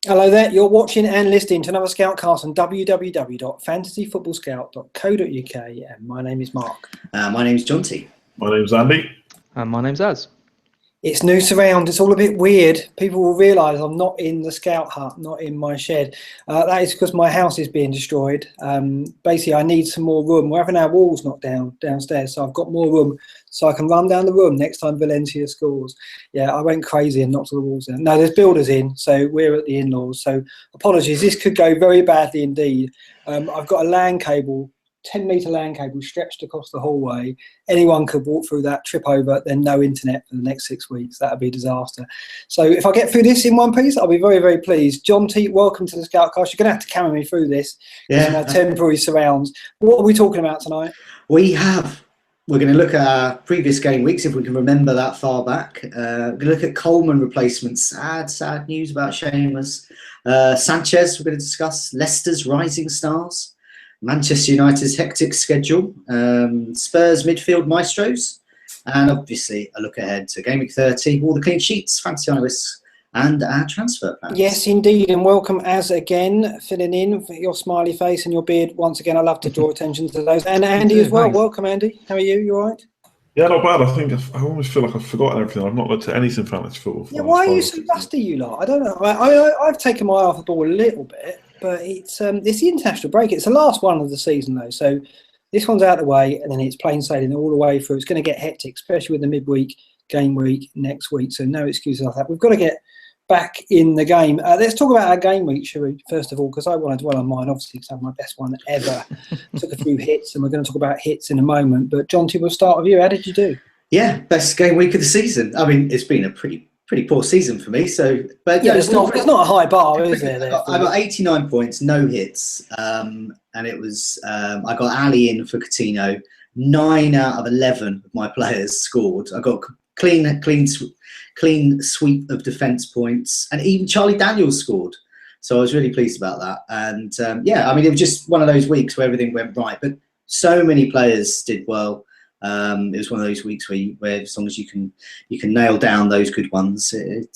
Hello there, you're watching and listening to another Scoutcast on www.fantasyfootballscout.co.uk, and my name is Mark. My name's Jonty. My name's Andy. And my name's Az. It's new surround, it's all a bit weird. People will realise I'm not in the Scout hut, not in my shed. That is because my house is being destroyed. Basically, I need some more room. We're having our walls knocked downstairs, so I've got more room so I can run down the room next time Valencia scores. Yeah, I went crazy and knocked all the walls down. No, there's builders in, so we're at the in-laws. So apologies, this could go very badly indeed. I've got a LAN cable, 10-metre LAN cable stretched across the hallway. Anyone could walk through that, trip over, then no internet for the next 6 weeks. That would be a disaster. So if I get through this in one piece, I'll be very, very pleased. John T, welcome to the Scoutcast. You're going to have to carry me through this. Yeah. Temporary surrounds. What are we talking about tonight? We're going to look at our previous game weeks, if we can remember that far back. We're going to look at Coleman replacements. Sad news about Seamus. Sanchez, we're going to discuss Leicester's rising stars. Manchester United's hectic schedule, Spurs midfield maestros, and obviously a look ahead to Game Week 30, all the clean sheets, fantasy analysts, and our transfer plans. Yes, indeed, and welcome Az again, filling in for your smiley face and your beard. Once again, I love to draw attention to those. And Andy as well. Thanks. Welcome, Andy. How are you? You all right? Yeah, not bad. I always feel like I've forgotten everything. I've not looked at anything fantasy football. Yeah, why are you so rusty, you lot? I don't know. I've taken my eye off the ball a little bit. But it's the international break. It's the last one of the season, though. So this one's out of the way, and then it's plain sailing all the way through. It's going to get hectic, especially with the midweek game week next week. So no excuses like that. We've got to get back in the game. Let's talk about our game week, shall we, first of all, because I want to dwell on mine, obviously, because I have my best one ever. Took a few hits, and we're going to talk about hits in a moment. But, John T, we'll start with you. How did you do? Yeah, best game week of the season. I mean, it's been a pretty poor season for me. But yeah, it's not a high bar, is there? I got 89 points, no hits, and it was I got Ali in for Coutinho. 9 out of 11 of my players scored. I got clean sweep of defence points, and even Charlie Daniels scored. So I was really pleased about that. And yeah, I mean, it was just one of those weeks where everything went right, but so many players did well. It was one of those weeks where as long as you can nail down those good ones, it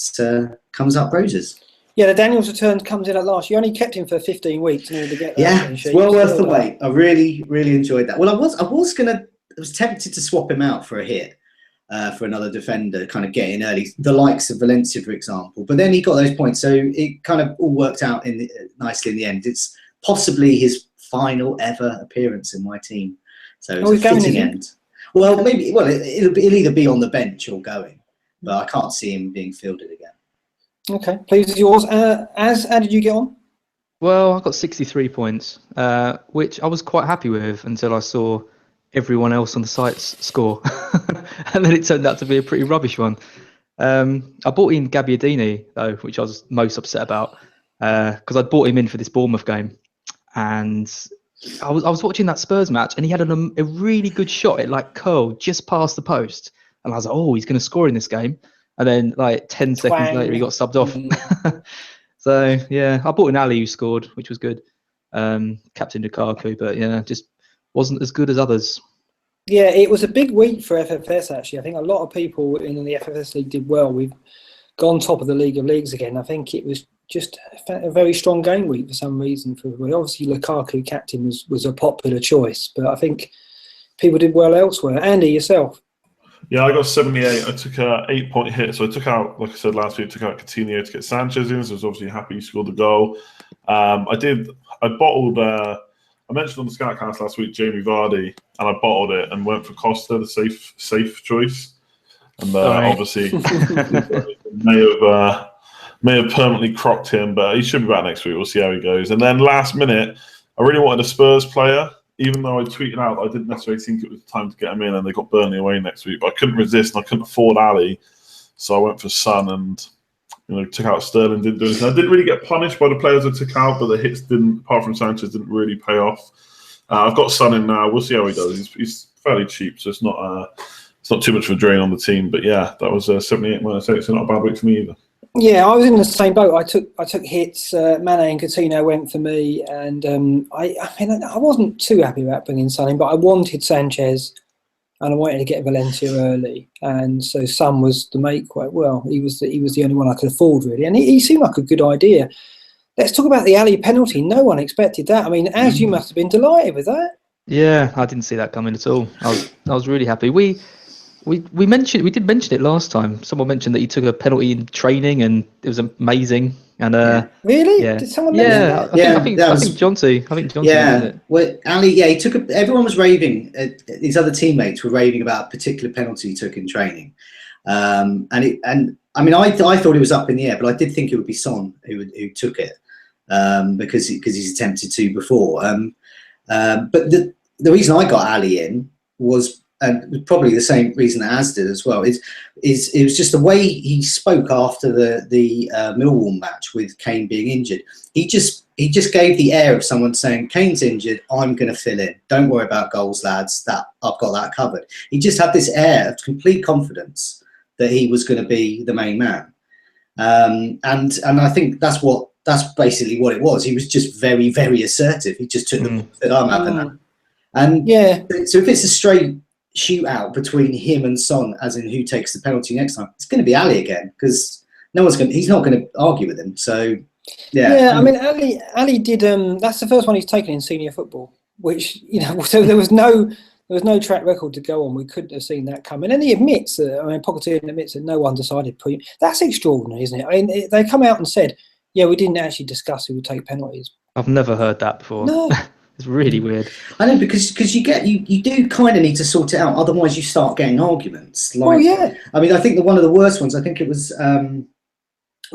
comes up roses. Yeah, the Daniels return comes in at last. You only kept him for 15 weeks in order to get that. Yeah, it's well worth the wait. I really enjoyed that. Well, I was tempted to swap him out for a hit, for another defender, kind of getting early, the likes of Valencia, for example. But then he got those points, so it kind of all worked out nicely in the end. It's possibly his final ever appearance in my team, so it's a fitting end. Well, maybe. Well, it'll either be on the bench or going, but I can't see him being fielded again. Okay, please, is yours. Az, how did you get on? Well, I got 63 points, which I was quite happy with until I saw everyone else on the site's score, and then it turned out to be a pretty rubbish one. I bought in Gabbiadini though, which I was most upset about because I'd bought him in for this Bournemouth game, and I was watching that Spurs match, and he had a really good shot. It like curled just past the post, and I was like, "Oh, he's going to score in this game." And then, like 10 seconds later, he got subbed off. So yeah, I bought an Ali who scored, which was good. Captain Lukaku, but yeah, just wasn't as good as others. Yeah, it was a big week for FFS actually. I think a lot of people in the FFS league did well. We've gone top of the League of Leagues again. I think it was just a very strong game week for some reason for everybody. Obviously, Lukaku captain was a popular choice, but I think people did well elsewhere. Andy, yourself? Yeah, I got 78. I took a 8-point hit. So I took out, like I said last week, Coutinho to get Sanchez in. So I was obviously happy he scored the goal. I bottled, I mentioned on the Scoutcast last week, Jamie Vardy, and I bottled it and went for Costa, the safe choice. And obviously may have permanently crocked him, but he should be back next week. We'll see how he goes. And then last minute, I really wanted a Spurs player, even though I tweeted out that I didn't necessarily think it was time to get him in, and they got Burnley away next week. But I couldn't resist, and I couldn't afford Ali, so I went for Son and took out Sterling. Didn't do anything. I didn't really get punished by the players I took out, but the hits didn't, apart from Sanchez, didn't really pay off. I've got Son in now. We'll see how he does. He's fairly cheap, so it's not too much of a drain on the team. But yeah, that was 78 minus 8, so not a bad week for me either. Yeah, I was in the same boat. I took hits. Mane and Coutinho went for me, and I wasn't too happy about bringing Son in, but I wanted Sanchez. and I wanted to get Valencia early, and so Son was the mate quite well. He was the only one I could afford really, and he seemed like a good idea. Let's talk about the Ali penalty. No one expected that. I mean, as you must have been delighted with that. Yeah, I didn't see that coming at all. I was really happy. We did mention it last time. Someone mentioned that he took a penalty in training and it was amazing. And Really? yeah, Did someone mention that? I think Jonty mentioned it. Well, Ali, he took everyone was raving. His other teammates were raving about a particular penalty he took in training, and I mean, I thought it was up in the air, but I did think it would be Son who took it because he's attempted to before. But the reason I got Ali in was, and probably the same reason that Az did as well, is it was just the way he spoke after the Millwall match with Kane being injured. He just gave the air of someone saying, Kane's injured, I'm going to fill in. Don't worry about goals, lads. That I've got that covered. He just had this air of complete confidence that he was going to be the main man. And I think that's basically what it was. He was just very, very assertive. He just took the ball, said, I'm having that. And so if it's a straight shootout between him and Son, as in who takes the penalty next time, it's going to be Ali again, because he's not going to argue with him. So I mean, Ali did. That's the first one he's taken in senior football, which so there was no track record to go on. We couldn't have seen that coming. And he admits that. I mean, Pochettino admits that no one decided. That's extraordinary, isn't it? I mean, they come out and said, "Yeah, we didn't actually discuss who would take penalties." I've never heard that before. No. It's really weird. I know, because you do kind of need to sort it out, otherwise you start getting arguments. I mean, I think one of the worst ones. I think it was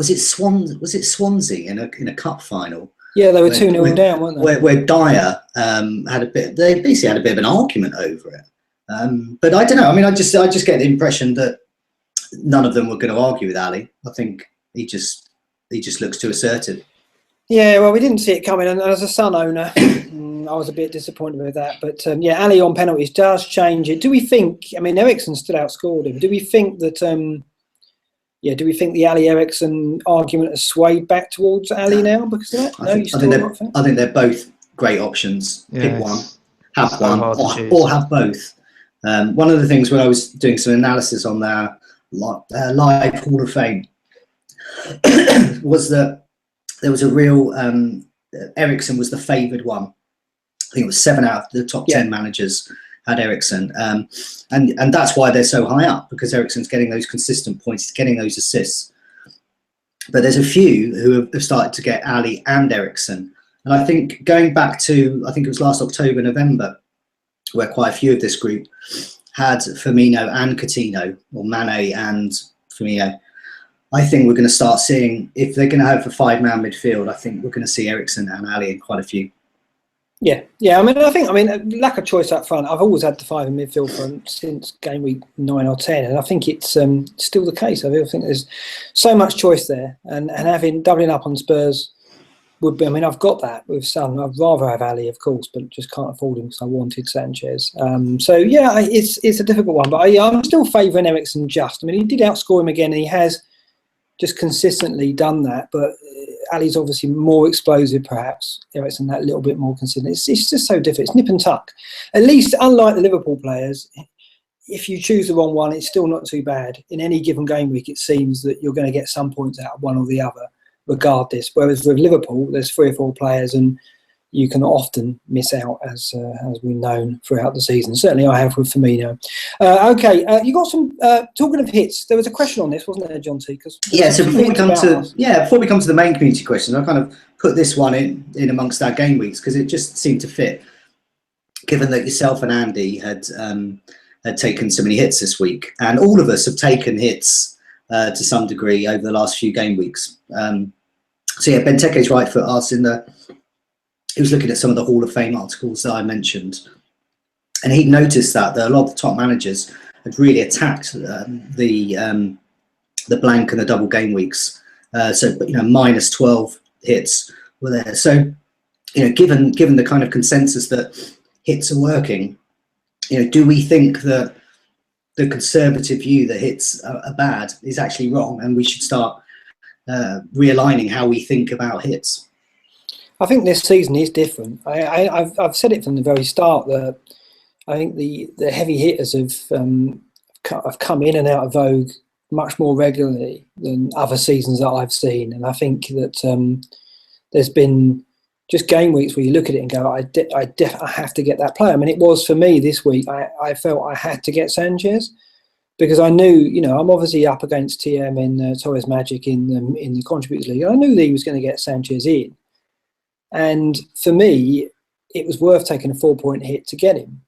it Swansea in a cup final? Yeah, they were 2-0 down, weren't they? Where Dyer had a bit. They basically had a bit of an argument over it. But I don't know. I mean, I just get the impression that none of them were going to argue with Ali. I think he just looks too assertive. Yeah, well, we didn't see it coming, and as a Son owner, I was a bit disappointed with that. But Ali on penalties does change it. Do we think? I mean, Ericsson still outscored him. Do we think that? Do we think the Ali Ericsson argument has swayed back towards Ali now because of that? I think they're both great options. Yeah, Pick one, have so one, or have both. One of the things when I was doing some analysis on their live Hall of Fame was that there was a real Ericsson was the favoured one. I think it was 7 out of the top 10 managers had Ericsson, and that's why they're so high up, because Ericsson's getting those consistent points, getting those assists. But there's a few who have started to get Ali and Ericsson, and I think going back to, I think it was last October, November, where quite a few of this group had Firmino and Coutinho, or Mane and Firmino. I think we're going to start seeing, if they're going to have a 5-man midfield, I think we're going to see Ericsson and Ali in quite a few. Yeah. I mean, lack of choice up front. I've always had the 5 in midfield since game week 9 or 10, and I think it's still the case. I think there's so much choice there, and having doubling up on Spurs would be. I mean, I've got that with Son. I'd rather have Ali, of course, but just can't afford him because I wanted Sanchez. It's a difficult one, but I'm still favouring Ericsson. I mean, he did outscore him again, and he has just consistently done that, but Ali's obviously more explosive, perhaps. Ericsson that little bit more consistent. It's just so different. It's nip and tuck. At least, unlike the Liverpool players, if you choose the wrong one, it's still not too bad. In any given game week, it seems that you're going to get some points out of one or the other, regardless. Whereas with Liverpool, there's 3 or 4 players, and you can often miss out, as we've known throughout the season. Certainly I have with Firmino. You got some, talking of hits, there was a question on this, wasn't there, John T? So before we come to the main community questions, I kind of put this one in amongst our game weeks, because it just seemed to fit, given that yourself and Andy had taken so many hits this week, and all of us have taken hits to some degree over the last few game weeks. Benteke's right foot asked he was looking at some of the Hall of Fame articles that I mentioned, and he noticed that a lot of the top managers had really attacked the blank and the double game weeks. Minus 12 hits were there. So, given the kind of consensus that hits are working, do we think that the conservative view that hits are bad is actually wrong, and we should start realigning how we think about hits? I think this season is different. I've said it from the very start that I think the heavy hitters have come in and out of vogue much more regularly than other seasons that I've seen, and I think that there's been just game weeks where you look at it and go, I have to get that player. I mean, it was for me this week. I felt I had to get Sanchez because I knew, I'm obviously up against TM and Torres Magic in the Contributors League. I knew that he was going to get Sanchez in, and for me, it was worth taking a 4-point hit to get him.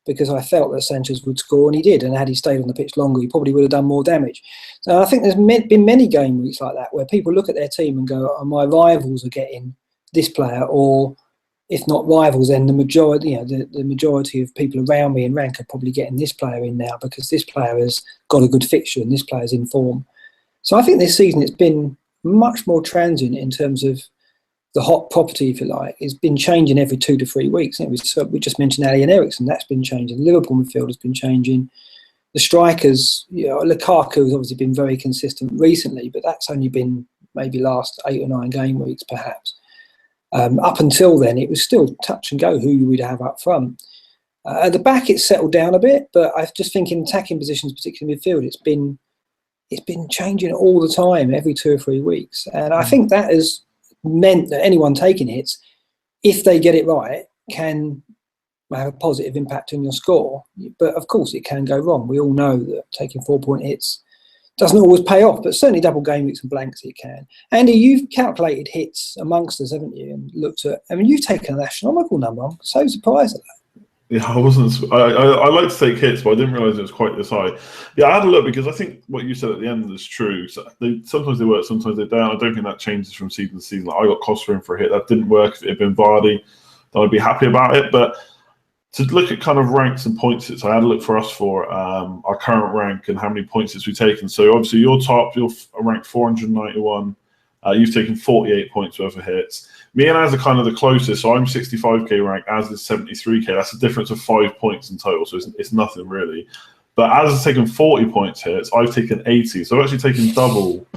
Because I felt that Sanchez would score, and he did. And had he stayed on the pitch longer, he probably would have done more damage. So I think there's been many game weeks like that where people look at their team and go, oh, my rivals are getting this player, or if not rivals, then the majority, the majority of people around me in rank are probably getting this player in now because this player has got a good fixture and this player's in form. So I think this season it's been much more transient in terms of the hot property, if you like. It's been changing every 2 to 3 weeks. We just mentioned Ali and Ericsson. That's been changing. Liverpool midfield has been changing. The strikers, Lukaku has obviously been very consistent recently, but that's only been maybe last 8 or 9 game weeks, perhaps. Up until then, it was still touch and go who you would have up front. At the back, it's settled down a bit, but I just think in attacking positions, particularly midfield, it's been changing all the time, every 2 or 3 weeks. And I think that has meant that anyone taking hits, if they get it right, can have a positive impact on your score. But of course it can go wrong. We all know that taking 4-point hits doesn't always pay off, but certainly double game weeks and blanks it can. Andy, you've calculated hits amongst us, haven't you? And looked at, you've taken an astronomical number. I'm so surprised at that. Yeah, I wasn't. I like to take hits, but I didn't realise it was quite this high. Yeah, I had a look because I think what you said at the end is true. So sometimes they work, sometimes they don't. I don't think that changes from season to season. Like I got Costa in for a hit that didn't work. If it had been Vardy, then I'd be happy about it. But to look at kind of ranks and points hits, I had a look for us for our current rank and how many points hits we've taken. So obviously you're ranked 491. You've taken 48 points worth of hits. Me and Az are kind of the closest, so I'm 65k rank, Az is 73k. That's a difference of 5 points in total, so it's nothing really. But Az has taken 40 points hits, I've taken 80, so I've actually taken double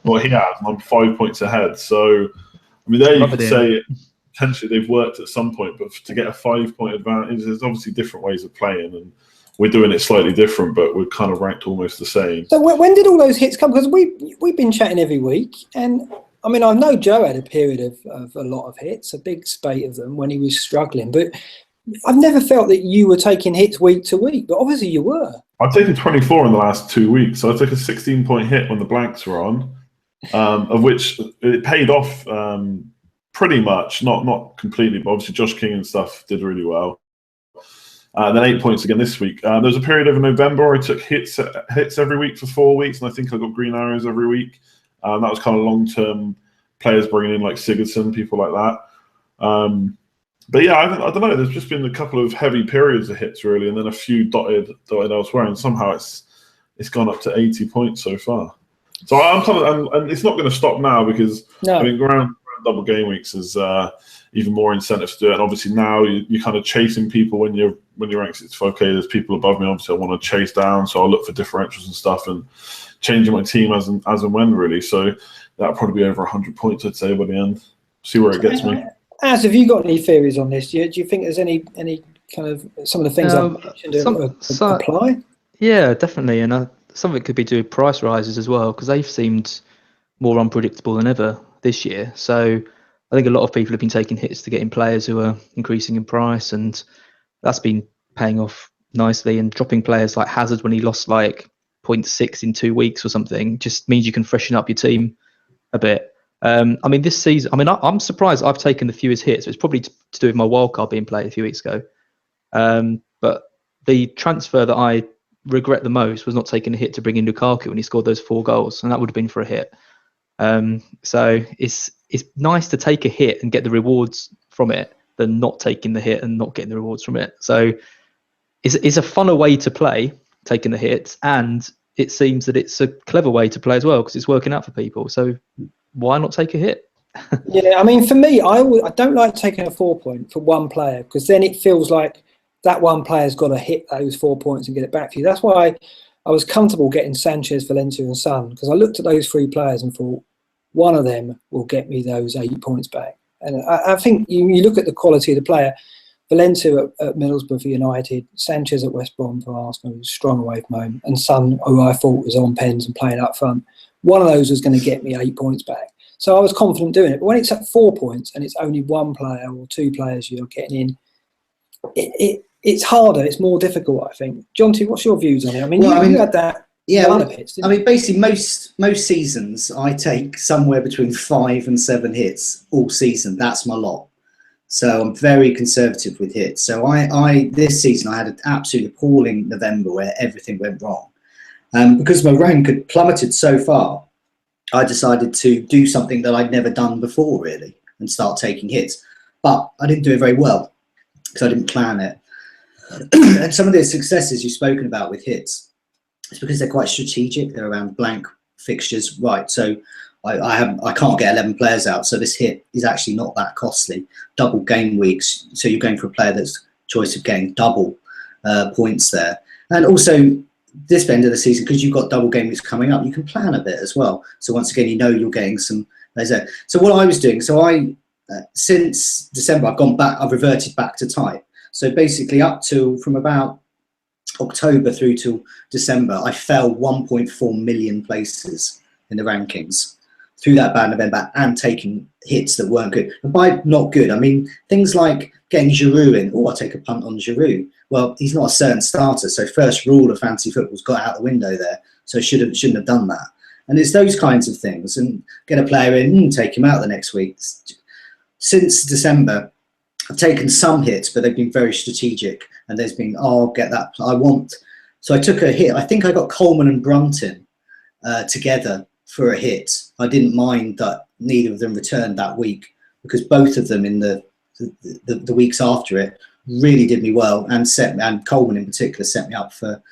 what he has, and I'm 5 points ahead. So, there you could say potentially they've worked at some point, but to get a 5-point advantage, there's obviously different ways of playing, and we're doing it slightly different, but we're kind of ranked almost the same. So when did all those hits come? Because we've been chatting every week, and I know Joe had a period of a lot of hits, a big spate of them when he was struggling, but I've never felt that you were taking hits week to week, but obviously you were. I've taken 24 in the last 2 weeks, so I took a 16-point hit when the blanks were on, of which it paid off pretty much, not completely, but obviously Josh King and stuff did really well. Then 8 points again this week. There was a period of November I took hits every week for 4 weeks, and I think I got green arrows every week. That was kind of long-term players bringing in like Sigurdsson, people like that. But yeah, I don't know. There's just been a couple of heavy periods of hits really, and then a few dotted elsewhere, and somehow it's gone up to 80 points so far. So I'm kind of, and it's not going to stop now because around double game weeks is even more incentive to do it. And obviously now you're kind of chasing people when you're ranked 65k. There's people above me. Obviously, I want to chase down, so I'll look for differentials and stuff and changing my team as and when really. So that'll probably be over 100 points, I'd say, by the end. See where it gets me. Az, have you got any theories on this? Do you think there's any kind of some of the things I've mentioned apply? Yeah, definitely. And some of it could be due to price rises as well, because they've seemed more unpredictable than ever this year. So I think a lot of people have been taking hits to get in players who are increasing in price, and that's been paying off nicely. And dropping players like Hazard when he lost like 0.6 in 2 weeks or something just means you can freshen up your team a bit. This season, I'm surprised I've taken the fewest hits. It's probably to do with my wildcard being played a few weeks ago. But the transfer that I regret the most was not taking a hit to bring in Lukaku when he scored those 4 goals, and that would have been for a hit. So it's nice to take a hit and get the rewards from it than not taking the hit and not getting the rewards from it. So it's a funner way to play, taking the hits, and it seems that it's a clever way to play as well because it's working out for people. So why not take a hit? Yeah, for me, I don't like taking a 4-point for one player because then it feels like that one player's got to hit those 4 points and get it back for you. That's why I was comfortable getting Sanchez, Valencia and Son, because I looked at those 3 players and thought one of them will get me those 8 points back. And I think you look at the quality of the player. Valencia at Middlesbrough for United, Sanchez at West Brom for Arsenal, was strong away from home, and Son, who I thought was on pens and playing up front. One of those was going to get me 8 points back. So I was confident doing it. But when it's at 4 points and it's only one player or 2 players you're getting in, it's harder. It's more difficult, I think. John T, what's your views on it? I mean, you had that. Yeah, hits, I mean, basically, most seasons I take somewhere between 5 and 7 hits all season. That's my lot. So I'm very conservative with hits. So I this season I had an absolutely appalling November where everything went wrong. Because my rank had plummeted so far, I decided to do something that I'd never done before, really, and start taking hits. But I didn't do it very well because I didn't plan it. And some of the successes you've spoken about with hits, it's because they're quite strategic. They're around blank fixtures, right? So I can't get 11 players out, so this hit is actually not that costly. Double game weeks, so you're going for a player that's choice of getting double points there. And also this end of the season, because you've got double game weeks coming up, you can plan a bit as well. So once again, you know you're getting some. So what I was doing, so I since December, I've reverted back to type. So basically, up to from about October through to December, I fell 1.4 million places in the rankings through that bad November, and taking hits that weren't good. And by not good, I mean things like getting Giroud in. Oh, I'll take a punt on Giroud. Well, he's not a certain starter, so first rule of fantasy football's got out the window there. So shouldn't have done that. And it's those kinds of things. And get a player in, take him out the next week. Since December, I've taken some hits, but they've been very strategic. And there's been, I'll get that. So I took a hit. I think I got Coleman and Brunton together for a hit. I didn't mind that neither of them returned that week, because both of them in the weeks after it really did me well, and Coleman in particular set me up for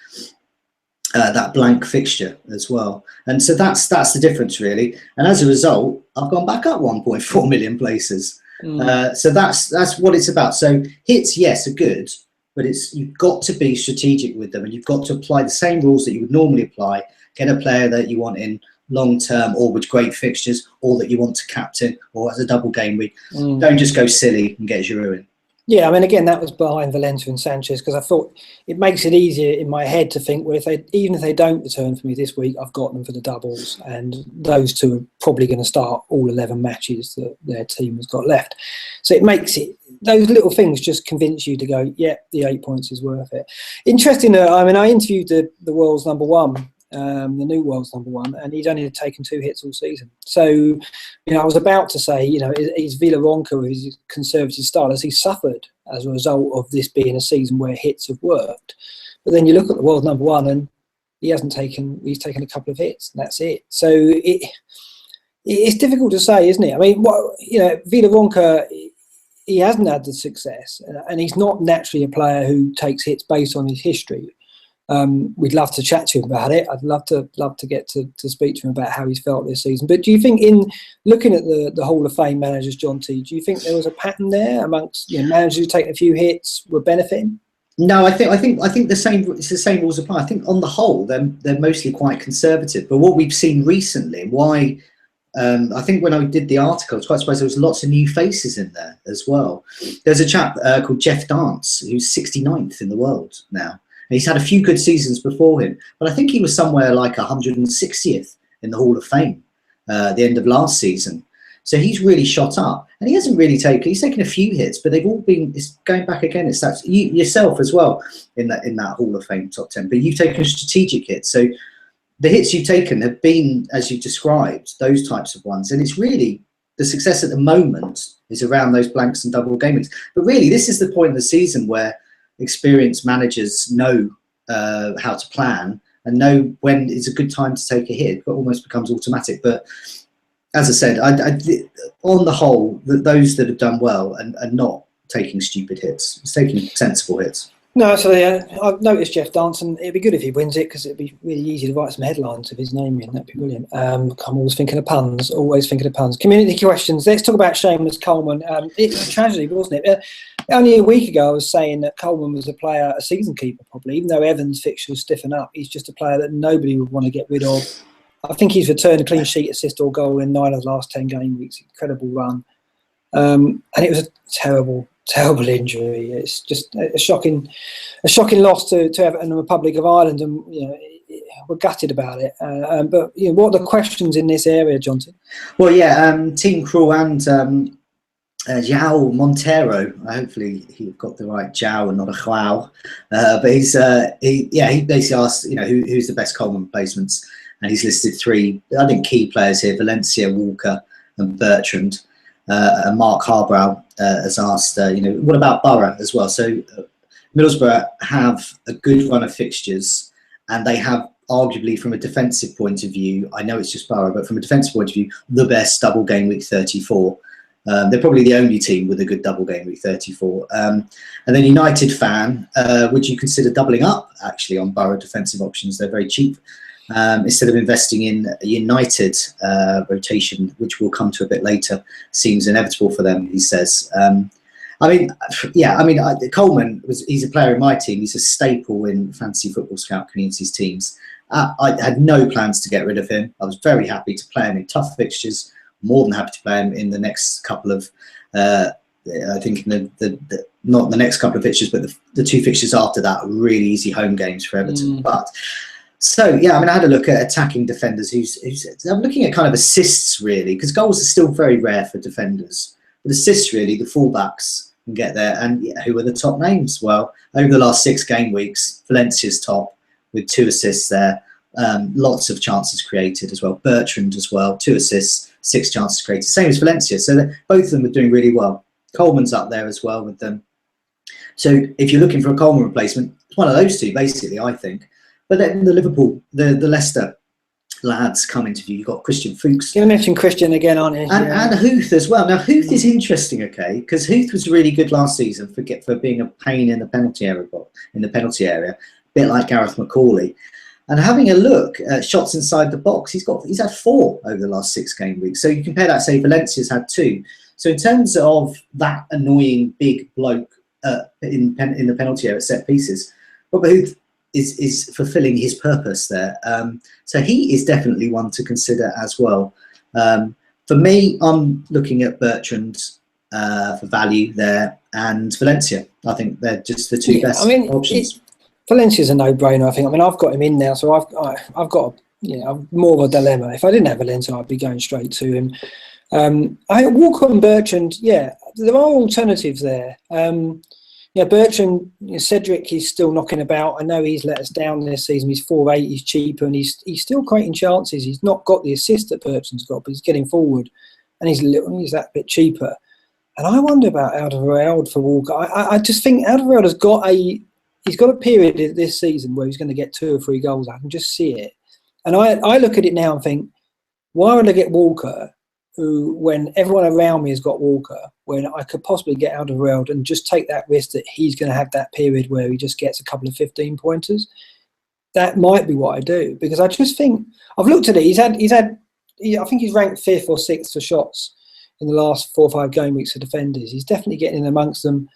that blank fixture as well. And so that's the difference really. And as a result, I've gone back up 1.4 million places. So that's what it's about. So hits, yes, are good, but you've got to be strategic with them, and you've got to apply the same rules that you would normally apply. Get a player that you want in long term, or with great fixtures, or that you want to captain, or as a double game week. Don't just go silly and get Giroud in. Yeah, I mean, again, that was behind Valencia and Sanchez, because I thought it makes it easier in my head to think, well, even if they don't return for me this week, I've got them for the doubles, and those two are probably going to start all 11 matches that their team has got left. So it makes it, those little things just convince you to go, yeah, the 8 points is worth it. Interesting, I mean, I interviewed the world's number one, the new world's number one, and he'd only taken 2 hits all season. So, I was about to say, is Villaronca with his conservative style, has he suffered as a result of this being a season where hits have worked? But then you look at the world number one, and he's taken a couple of hits, and that's it. So it's difficult to say, isn't it? I mean, Villaronca, he hasn't had the success, and he's not naturally a player who takes hits based on his history. We'd love to chat to him about it. I'd love to get to speak to him about how he's felt this season. But do you think, in looking at the Hall of Fame managers, John T, do you think there was a pattern there amongst managers who take a few hits were benefiting? No, I think the same. It's the same rules apply. I think on the whole they're mostly quite conservative. But what we've seen recently, why I think when I did the article, I was quite surprised there was lots of new faces in there as well. There's a chap called Jeff Dance who's 69th in the world now. He's had a few good seasons before him, but I think he was somewhere like 160th in the Hall of Fame at the end of last season. So he's really shot up, and he hasn't really he's taken a few hits, but they've all been, it's going back again. It's that you yourself as well in that Hall of Fame top 10, but you've taken strategic hits. So the hits you've taken have been, as you've described, those types of ones. And it's really, the success at the moment is around those blanks and double game weeks. But really, this is the point of the season where experienced managers know how to plan and know when is a good time to take a hit. It almost becomes automatic. But as I said, on the whole, those that have done well and not taking stupid hits, it's taking sensible hits. No, so I've noticed Jeff Dance, and it'd be good if he wins it, because it'd be really easy to write some headlines of his name in. That'd be brilliant. I'm always thinking of puns. Community questions. Let's talk about Seamus Coleman. It's a tragedy, wasn't it? Only a week ago, I was saying that Coleman was a season keeper, probably. Even though Evans' fixtures stiffen up, he's just a player that nobody would want to get rid of. I think he's returned a clean sheet, assist or goal in 9 of the last 10 game weeks. Incredible run. And it was a terrible terrible injury. It's just a shocking loss to Everton and the Republic of Ireland, and we're gutted about it. But what are the questions in this area, Johnson? Well, yeah, Team Crawl and João Monteiro. Hopefully, he got the right João and not a João. But he basically asked, who's the best Coleman replacements, and he's listed 3, I think, key players here: Valencia, Walker, and Bertrand. And Mark Harbrow has asked, what about Borough as well? So Middlesbrough have a good run of fixtures, and they have arguably, from a defensive point of view, I know it's just Borough, but from a defensive point of view, the best double game week 34. They're probably the only team with a good double game week 34. And then United fan, would you consider doubling up actually on Borough defensive options? They're very cheap. Instead of investing in a United rotation, which we'll come to a bit later, seems inevitable for them, he says. Coleman, he's a player in my team. He's a staple in Fantasy Football Scout Community's teams. I had no plans to get rid of him. I was very happy to play him in tough fixtures, more than happy to play him in the next couple of, I think in not the next couple of fixtures, but the 2 fixtures after that, really easy home games for Everton. But so, I had a look at attacking defenders. I'm looking at kind of assists, really, because goals are still very rare for defenders. But assists, really, the fullbacks can get there. And who are the top names? Well, over the last 6 game weeks, Valencia's top with 2 assists there. Lots of chances created as well. Bertrand as well, 2 assists, 6 chances created. Same as Valencia. So both of them are doing really well. Coleman's up there as well with them. So if you're looking for a Coleman replacement, it's one of those 2, basically, I think. But then the Leicester lads come into view. You've got Christian Fuchs. You're going to mention Christian again, aren't you? And Huth as well. Now, Huth is interesting, okay, because Huth was really good last season for being a pain in the penalty area, a bit like Gareth McCauley. And having a look at shots inside the box, he's had 4 over the last 6 game weeks. So you compare that, say, Valencia's had 2. So in terms of that annoying big bloke in the penalty area, set pieces, Robert Huth is fulfilling his purpose there. So he is definitely one to consider as well. For me, I'm looking at Bertrand for value there, and Valencia. I think they're just the 2 best options. Valencia's a no-brainer, I think. I've got him in now, so I've got more of a dilemma. If I didn't have Valencia, I'd be going straight to him. I think Walker and Bertrand, there are alternatives there. Bertrand, Cedric, he's still knocking about. I know he's let us down this season. He's 4'8", he's cheaper, and he's still creating chances. He's not got the assist that Bertrand's got, but he's getting forward, and he's that bit cheaper. And I wonder about Alderweireld for Walker. I just think Alderweireld has got a period this season where he's going to get 2 or 3 goals. I can just see it. And I look at it now and think, why would I get Walker, who, when everyone around me has got Walker, when I could possibly get Alderweireld and just take that risk that he's going to have that period where he just gets a couple of 15-pointers? That might be what I do, because I just think, I've looked at it, I think he's ranked 5th or 6th for shots in the last 4 or 5 game weeks for defenders. He's definitely getting in amongst them,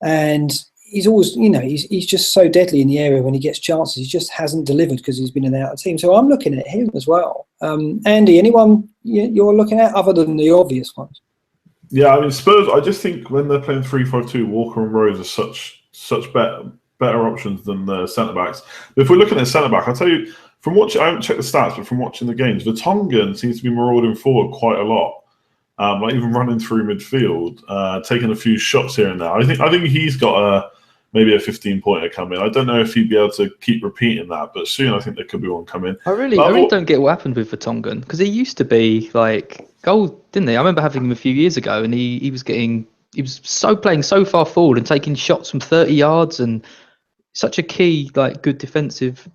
and he's always, he's just so deadly in the area when he gets chances. He just hasn't delivered because he's been in and out of the team. So I'm looking at him as well. Andy, anyone you're looking at other than the obvious ones? Yeah, I mean, Spurs, I just think when they're playing 3-5-2, Walker and Rose are such better options than the centre-backs. But if we're looking at centre-back, I'll tell you, from watching, I haven't checked the stats, but from watching the games, Vertonghen seems to be marauding forward quite a lot. Like even running through midfield, taking a few shots here and there. I think he's got maybe a 15-pointer coming. I don't know if he'd be able to keep repeating that, but soon I think there could be one coming. I really don't get what happened with Vertonghen, because he used to be like gold, didn't he? I remember having him a few years ago, and he was playing so far forward and taking shots from 30 yards, and such a key good defensive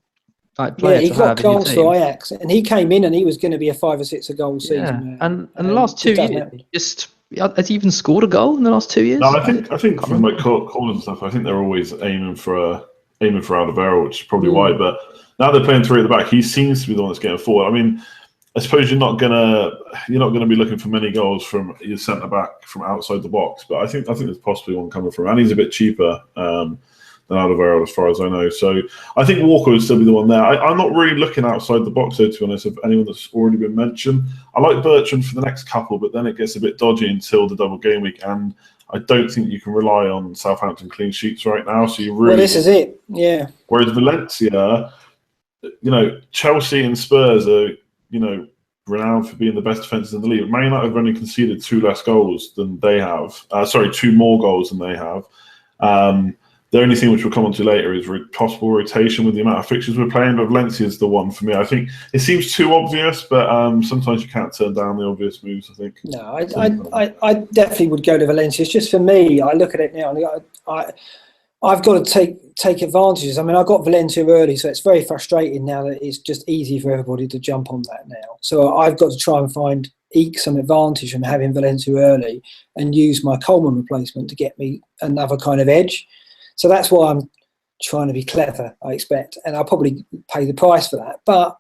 player. He got chance for Ajax, and he came in and he was going to be a 5 or 6 goal season. And the last 2 years, has he even scored a goal in the last 2 years? No, I think from calls and stuff, I think they're always aiming for Alderweireld, which is probably why. But now they're playing 3 at the back. He seems to be the one that's getting forward. I mean, I suppose you're not gonna be looking for many goals from your centre back from outside the box, but I think there's possibly one coming from, and he's a bit cheaper than Alderweireld, as far as I know. So I think Walker would still be the one there. I'm not really looking outside the box, though, to be honest, of anyone that's already been mentioned. I like Bertrand for the next couple, but then it gets a bit dodgy until the double game week, and I don't think you can rely on Southampton clean sheets right now. So you really, well, this is it. Yeah. Whereas Valencia, Chelsea and Spurs are, renowned for being the best defences in the league. Man United have only conceded 2 less goals than they have. 2 more goals than they have. The only thing which we'll come on to later is possible rotation with the amount of fixtures we're playing, but Valencia is the one for me. I think it seems too obvious, but sometimes you can't turn down the obvious moves, I think. No, I definitely would go to Valencia. It's just for me, I look at it now, and I've got to take advantages. I mean, I got Valencia early, so it's very frustrating now that it's just easy for everybody to jump on that now. So I've got to try and eke some advantage from having Valencia early and use my Coleman replacement to get me another kind of edge. So that's why I'm trying to be clever, I expect, and I'll probably pay the price for that. But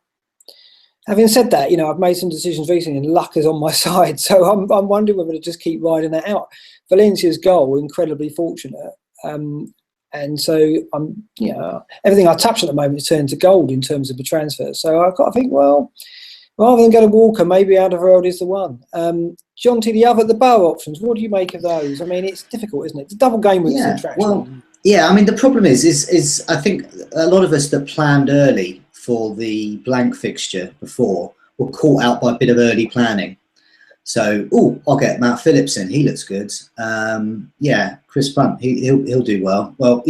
having said that, I've made some decisions recently and luck is on my side. So I'm wondering whether to just keep riding that out. Valencia's goal, incredibly fortunate. And so everything I touch at the moment is turned to gold in terms of the transfer. So I've got to think, well, rather than go to Walker, maybe Alderweireld is the one. John T, the Bauer options, what do you make of those? I mean, it's difficult, isn't it? The double game week's attraction. Well, yeah, I mean, the problem is I think a lot of us that planned early for the blank fixture before were caught out by a bit of early planning. So, I'll get Matt Phillips in. He looks good. Chris Punt, he'll do well. Well,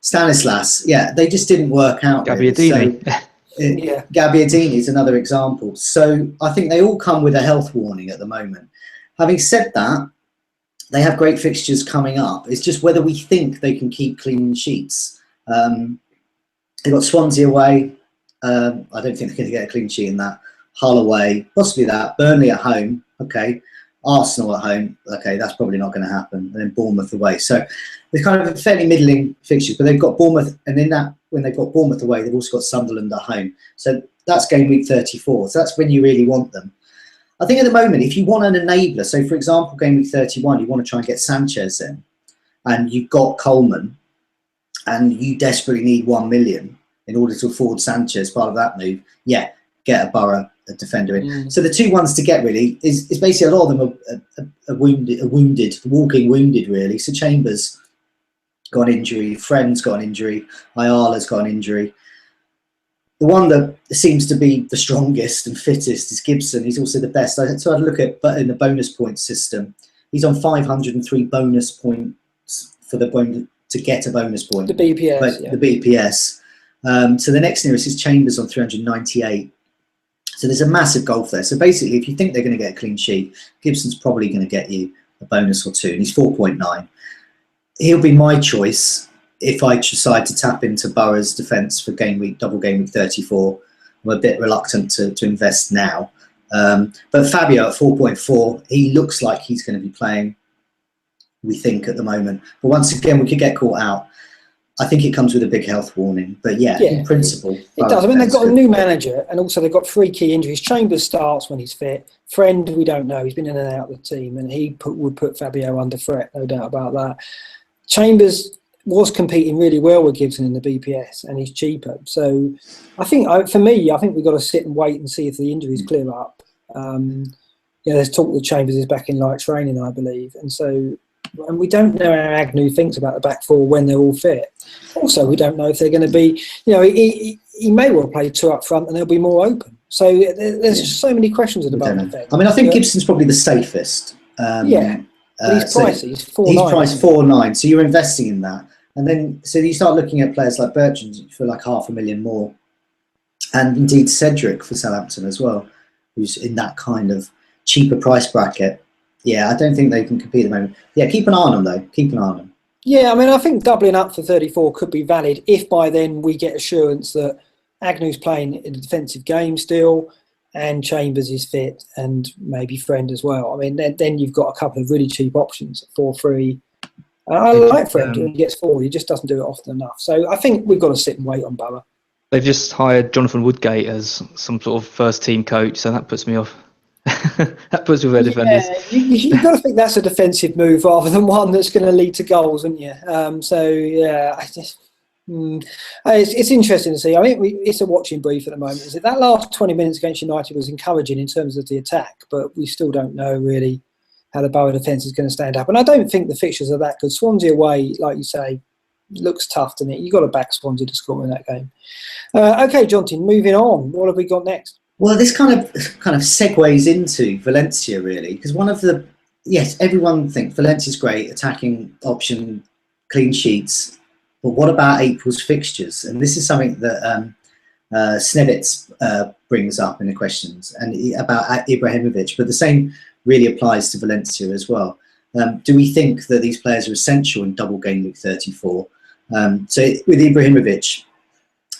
Stanislas, yeah, they just didn't work out. Gabbiadini. Gabbiadini is another example. So I think they all come with a health warning at the moment. Having said that, they have great fixtures coming up. It's just whether we think they can keep clean sheets. They've got Swansea away. I don't think they're going to get a clean sheet in that. Hull away, possibly that. Burnley at home, okay. Arsenal at home, okay, that's probably not going to happen. And then Bournemouth away. So they're kind of a fairly middling fixtures, but they've got Bournemouth, and in that, when they've got Bournemouth away, they've also got Sunderland at home. So that's game week 34. So that's when you really want them. I think at the moment, if you want an enabler, so for example, game week 31, you want to try and get Sanchez in, and you've got Coleman, and you desperately need 1 million in order to afford Sanchez, part of that move, get a Borough a defender in. So the 2 ones to get really is basically a lot of them are wounded, walking wounded really. So Chambers got an injury, Friend's got an injury, Ayala's got an injury. The one that seems to be the strongest and fittest is Gibson. He's also the best. So I had a look at, but in the bonus point system, he's on 503 bonus points for to get a bonus point. The BPS. The BPS. So the next nearest is Chambers on 398. So there's a massive gulf there. So basically, if you think they're going to get a clean sheet, Gibson's probably going to get you a bonus or 2, and he's 4.9. He'll be my choice if I decide to tap into Borough's defence for double game week 34. I'm a bit reluctant to invest now. But Fabio at 4.4, he looks like he's going to be playing, we think, at the moment. But once again, we could get caught out. I think it comes with a big health warning, but in principle, it does. I mean, they've got a new manager, and also they've got 3 key injuries. Chambers starts when he's fit. Friend, we don't know. He's been in and out of the team, and he would put Fabio under threat, no doubt about that. Chambers was competing really well with Gibson in the BPS, and he's cheaper. So, I think for me, I think we've got to sit and wait and see if the injuries clear up. There's talk that Chambers is back in light training, I believe, and we don't know how Agnew thinks about the back 4 when they're all fit. Also, we don't know if they're going to be, he may well play 2 up front and they'll be more open. So there's just so many questions at the moment. I mean, I think Gibson's probably the safest. But he's pricey. He's 4.9. He's priced 4.9, so you're investing in that. And then, so you start looking at players like Bertrand for like $500,000 more. And indeed Cedric for Southampton as well, who's in that kind of cheaper price bracket. Yeah, I don't think they can compete at the moment. Yeah, keep an eye on them, though. Keep an eye on them. Yeah, I mean, I think doubling up for 34 could be valid if by then we get assurance that Agnew's playing in a defensive game still and Chambers is fit and maybe Friend as well. I mean, then you've got a couple of really cheap options at 4-3. I like Friend when he gets 4. He just doesn't do it often enough. So I think we've got to sit and wait on Borough. They've just hired Jonathan Woodgate as some sort of first-team coach, so that puts me off. That puts with their defenders. Yeah, you've got to think that's a defensive move rather than one that's going to lead to goals, haven't you? So yeah, I just. It's interesting to see. I mean, it's a watching brief at the moment. Is it that last 20 minutes against United was encouraging in terms of the attack, but we still don't know really how the Borough defence is going to stand up. And I don't think the fixtures are that good. Swansea away, like you say, looks tough, doesn't it? You've got to back Swansea to score in that game. Okay, Jonty, moving on. What have we got next? Well, this kind of segues into Valencia, really, because everyone thinks Valencia's great, attacking option, clean sheets. But what about April's fixtures? And this is something that Snevitz brings up in the questions, and about Ibrahimovic. But the same really applies to Valencia as well. Do we think that these players are essential in double game week 34? So with Ibrahimovic,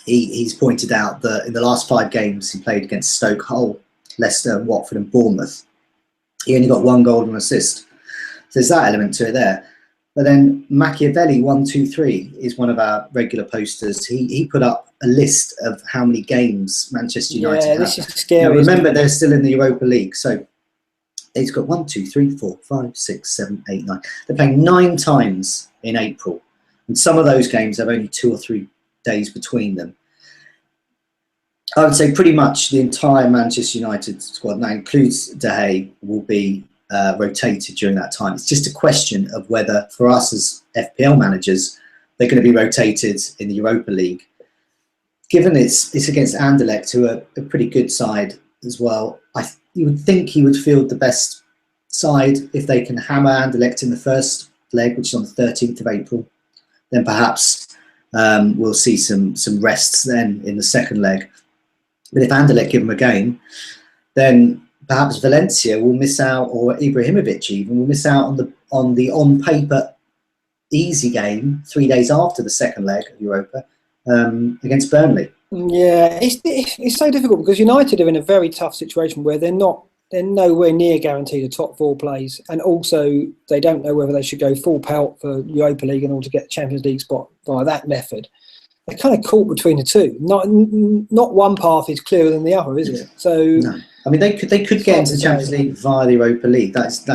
he's pointed out that in the last 5 games he played against Stoke, Hull, Leicester, Watford and Bournemouth, he only got 1 goal and assist. So there's that element to it there. But then Machiavelli 123 is one of our regular posters. He put up a list of how many games Manchester United have. This is scary. Now remember, they're still in the Europa League, so he's got 1, 2, 3, 4, 5, 6, 7, 8, 9. They're playing 9 times in April, and some of those games have only 2 or 3 days between them. I would say pretty much the entire Manchester United squad, now includes De Gea, will be rotated during that time. It's just a question of whether, for us as FPL managers, they're going to be rotated in the Europa League. Given it's against Anderlecht, who are a pretty good side as well, you would think he would field the best side if they can hammer Anderlecht in the first leg, which is on the 13th of April. Then perhaps we'll see some rests then in the second leg. But if Anderlecht give them a game, then perhaps Valencia will miss out, or Ibrahimovic even will miss out on the on paper easy game 3 days after the second leg of Europa against Burnley. Yeah, it's so difficult because United are in a very tough situation where they're nowhere near guaranteed a top 4 place, and also they don't know whether they should go full pelt for Europa League in order to get the Champions League spot via that method. They're kind of caught between the two. Not one path is clearer than the other, is it? So no. I mean, they could get into the Champions League via the Europa League. That's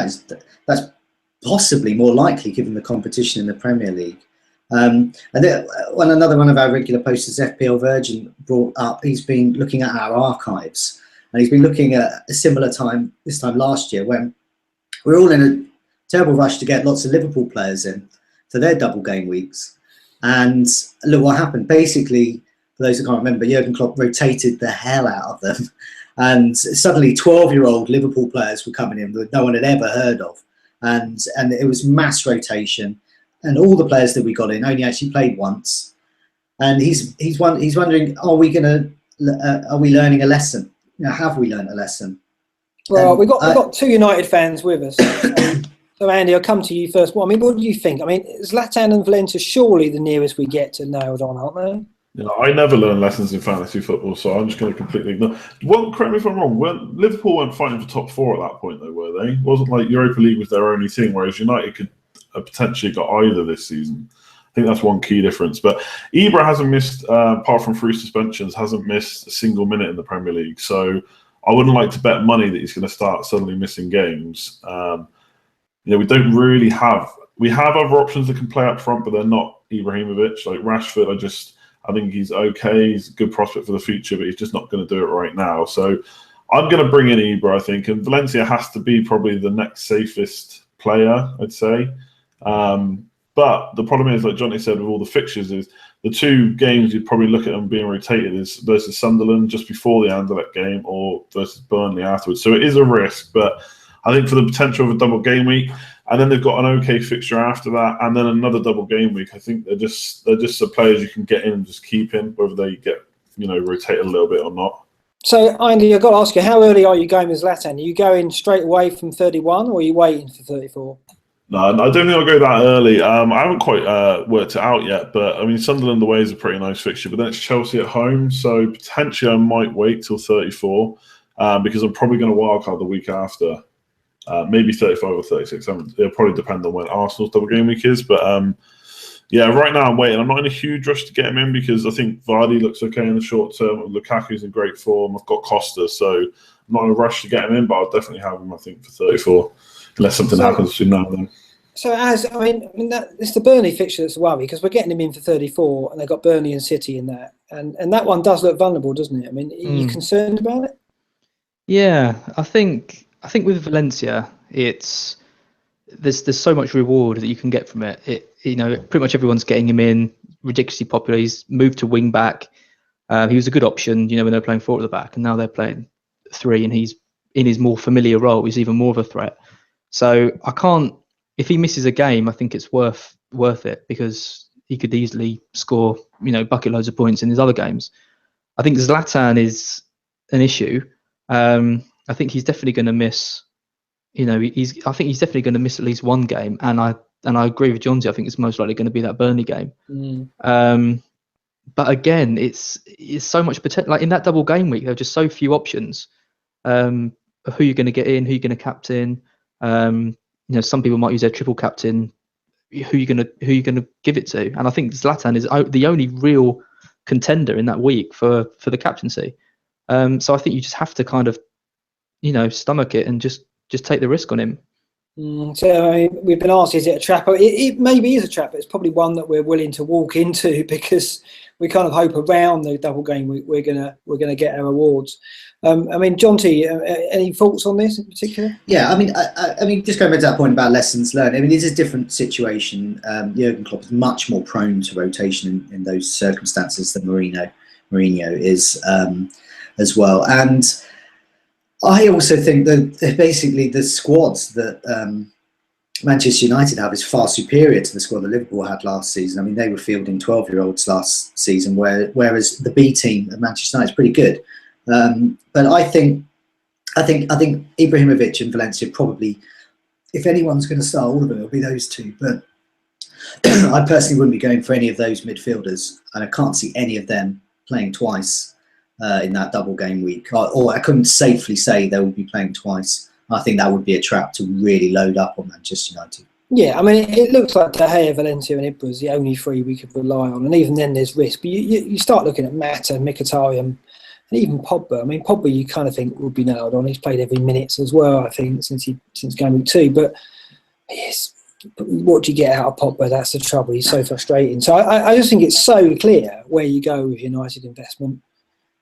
possibly more likely given the competition in the Premier League. And then, another one of our regular posters, FPL Virgin, brought up. He's been looking at our archives, and he's been looking at a similar time this time last year when we were all in a terrible rush to get lots of Liverpool players in for their double game weeks. And look what happened. Basically, for those who can't remember, Jurgen Klopp rotated the hell out of them. And suddenly 12-year-old Liverpool players were coming in that no one had ever heard of. And it was mass rotation. And all the players that we got in only actually played once. And he's wondering, are we learning a lesson? Have we learned a lesson? Well, we've got 2 United fans with us. So Andy, I'll come to you first. Well, I mean, what do you think? I mean, Zlatan and Valencia surely the nearest we get to nailed on, aren't they? I never learn lessons in fantasy football, so I'm just going to completely ignore. Well, correct me if I'm wrong. Liverpool weren't fighting for top 4 at that point, though, were they? It wasn't like Europa League was their only thing, whereas United could have potentially got either this season. I think that's one key difference. But Ibra hasn't missed, apart from 3 suspensions, hasn't missed a single minute in the Premier League. So I wouldn't like to bet money that he's going to start suddenly missing games. We don't really have. We have other options that can play up front, but they're not Ibrahimovic. Like Rashford, I think he's okay. He's a good prospect for the future, but he's just not going to do it right now. So I'm going to bring in Ibra, I think. And Valencia has to be probably the next safest player, I'd say. But the problem is, like Johnny said, with all the fixtures, is the 2 games you'd probably look at them being rotated is versus Sunderland just before the Anderlecht game or versus Burnley afterwards. So it is a risk, but I think for the potential of a double game week, and then they've got an okay fixture after that, and then another double game week. I think they're just the players you can get in and just keep in, whether they get rotated a little bit or not. So Andy, I've got to ask you, how early are you going with Zlatan? Are you going straight away from 31, or are you waiting for 34? No, I don't think I'll go that early. I haven't quite worked it out yet, but I mean Sunderland away is a pretty nice fixture, but then it's Chelsea at home, so potentially I might wait till 34 because I'm probably going to wildcard the week after. Maybe 35 or 36. It'll probably depend on when Arsenal's double game week is. But right now I'm waiting. I'm not in a huge rush to get him in because I think Vardy looks okay in the short term. Lukaku's in great form. I've got Costa, so not in a rush to get him in, but I'll definitely have him, I think, for 34, unless something happens between now and then. So it's the Burnley fixture that's the worry, because we're getting him in for 34, and they've got Burnley and City in that, and that one does look vulnerable, doesn't it? I mean, are you concerned about it? Yeah, I think with Valencia, there's so much reward that you can get from it. Pretty much everyone's getting him in, ridiculously popular. He's moved to wing back. He was a good option, when they were playing 4 at the back, and now they're playing 3, and he's in his more familiar role. He's even more of a threat. So I can't. If he misses a game, I think it's worth it, because he could easily score, bucket loads of points in his other games. I think Zlatan is an issue. I think he's definitely going to miss. I think he's definitely going to miss at least one game, and I agree with Johnsy. I think it's most likely going to be that Burnley game. But again, it's so much potential. Like in that double game week, there are just so few options. Who you're going to get in, who you're going to captain. Some people might use their triple captain. Who you going to give it to? And I think Zlatan is the only real contender in that week for the captaincy. So I think you just have to kind of, stomach it and just take the risk on him. So we've been asked, is it a trap? It maybe is a trap, but it's probably one that we're willing to walk into, because we kind of hope around the double game we're gonna get our awards. John T, any thoughts on this in particular? Yeah, I mean, just going back to that point about lessons learned. I mean, it's a different situation. Jurgen Klopp is much more prone to rotation in those circumstances than Mourinho is as well. And I also think that basically the squads that Manchester United have is far superior to the squad that Liverpool had last season. I mean, they were fielding 12-year-olds last season, whereas the B team of Manchester United is pretty good. But I think Ibrahimovic and Valencia probably, if anyone's going to start all of them, it'll be those two. But I personally wouldn't be going for any of those midfielders, and I can't see any of them playing twice in that double game week. Or I couldn't safely say they will be playing twice. I think that would be a trap to really load up on Manchester United. Yeah, it looks like De Gea, Valencia and Ibra is the only 3 we could rely on. And even then there's risk. But you start looking at Mata, Mkhitaryan, and even Pogba. Pogba you kind of think would be nailed on. He's played every minute as well, I think, since game week 2. But yes, what do you get out of Pogba? That's the trouble. He's so frustrating. So I just think it's so clear where you go with United investment,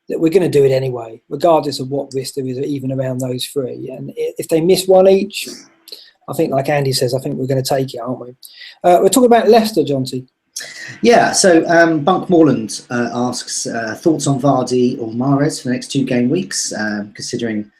that we're going to do it anyway, regardless of what risk there is even around those 3. And if they miss one each, I think, like Andy says, I think we're going to take it, aren't we? We're talking about Leicester, Jonty. Yeah, so Bunk Moreland asks thoughts on Vardy or Mahrez for the next 2 game weeks, considering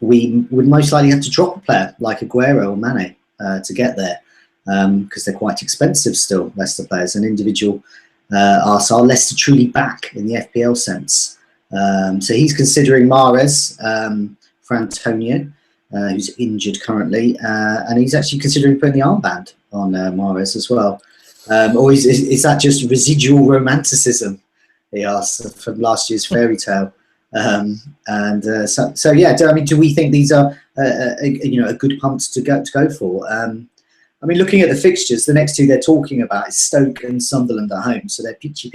we would most likely have to drop a player like Aguero or Mane to get there, because they're quite expensive still, Leicester players. An individual asks, are Leicester truly back in the FPL sense? So he's considering Mahrez for Antonio, who's injured currently, and he's actually considering putting the armband on Mahrez as well. Or is that just residual romanticism, he asks, from last year's fairy tale? So yeah, do we think these are a good punt to go for? Looking at the fixtures, the next 2 they're talking about is Stoke and Sunderland at home, so they're peachy.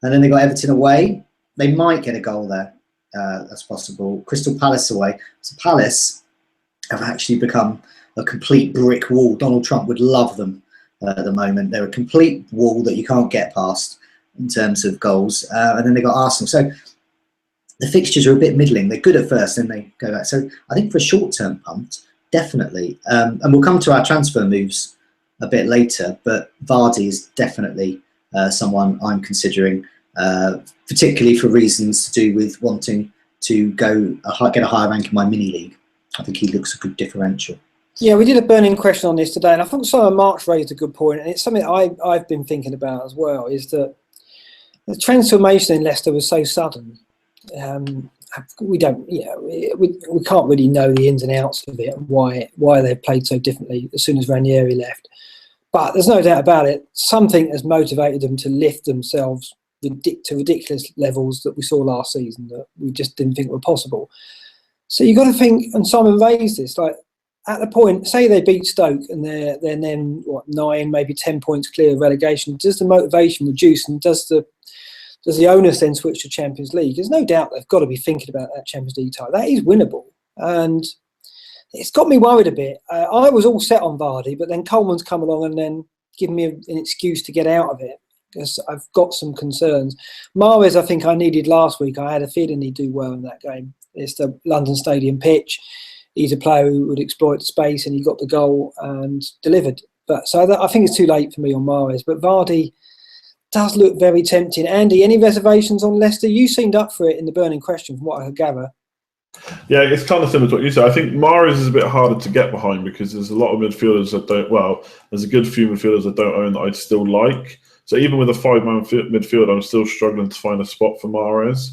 And then they got Everton away. They might get a goal there. That's possible. Crystal Palace away. So Palace have actually become a complete brick wall. Donald Trump would love them at the moment. They're a complete wall that you can't get past in terms of goals. And then they got Arsenal. So the fixtures are a bit middling. They're good at first, then they go back. So I think for a short-term punt, definitely. And we'll come to our transfer moves a bit later, but Vardy is definitely someone I'm considering, particularly for reasons to do with wanting to get a higher rank in my mini league. I think he looks a good differential. Yeah, we did a burning question on this today, and I think Simon Marks raised a good point, and it's something I've been thinking about as well, is that the transformation in Leicester was so sudden. We can't really know the ins and outs of it and why they've played so differently as soon as Ranieri left. But there's no doubt about it, something has motivated them to lift themselves to ridiculous levels that we saw last season that we just didn't think were possible. So you've got to think, and Simon raised this, like at the point, say they beat Stoke and they're then 9, maybe 10 points clear of relegation, does the motivation reduce, and does the Does the onus then switch to Champions League? There's no doubt they've got to be thinking about that Champions League title. That is winnable. And it's got me worried a bit. I was all set on Vardy, but then Coleman's come along and then given me an excuse to get out of it because I've got some concerns. Mahrez, I think I needed last week. I had a feeling he'd do well in that game. It's the London Stadium pitch. He's a player who would exploit the space, and he got the goal and delivered. But I think it's too late for me on Mahrez. But Vardy does look very tempting. Andy, any reservations on Leicester? You seemed up for it in the burning question, from what I could gather. Yeah, it's kind of similar to what you said. I think Mahrez is a bit harder to get behind because there's a lot of midfielders that don't. Well, there's a good few midfielders that don't own that I'd still like. So even with a 5-man midfield, I'm still struggling to find a spot for Mahrez.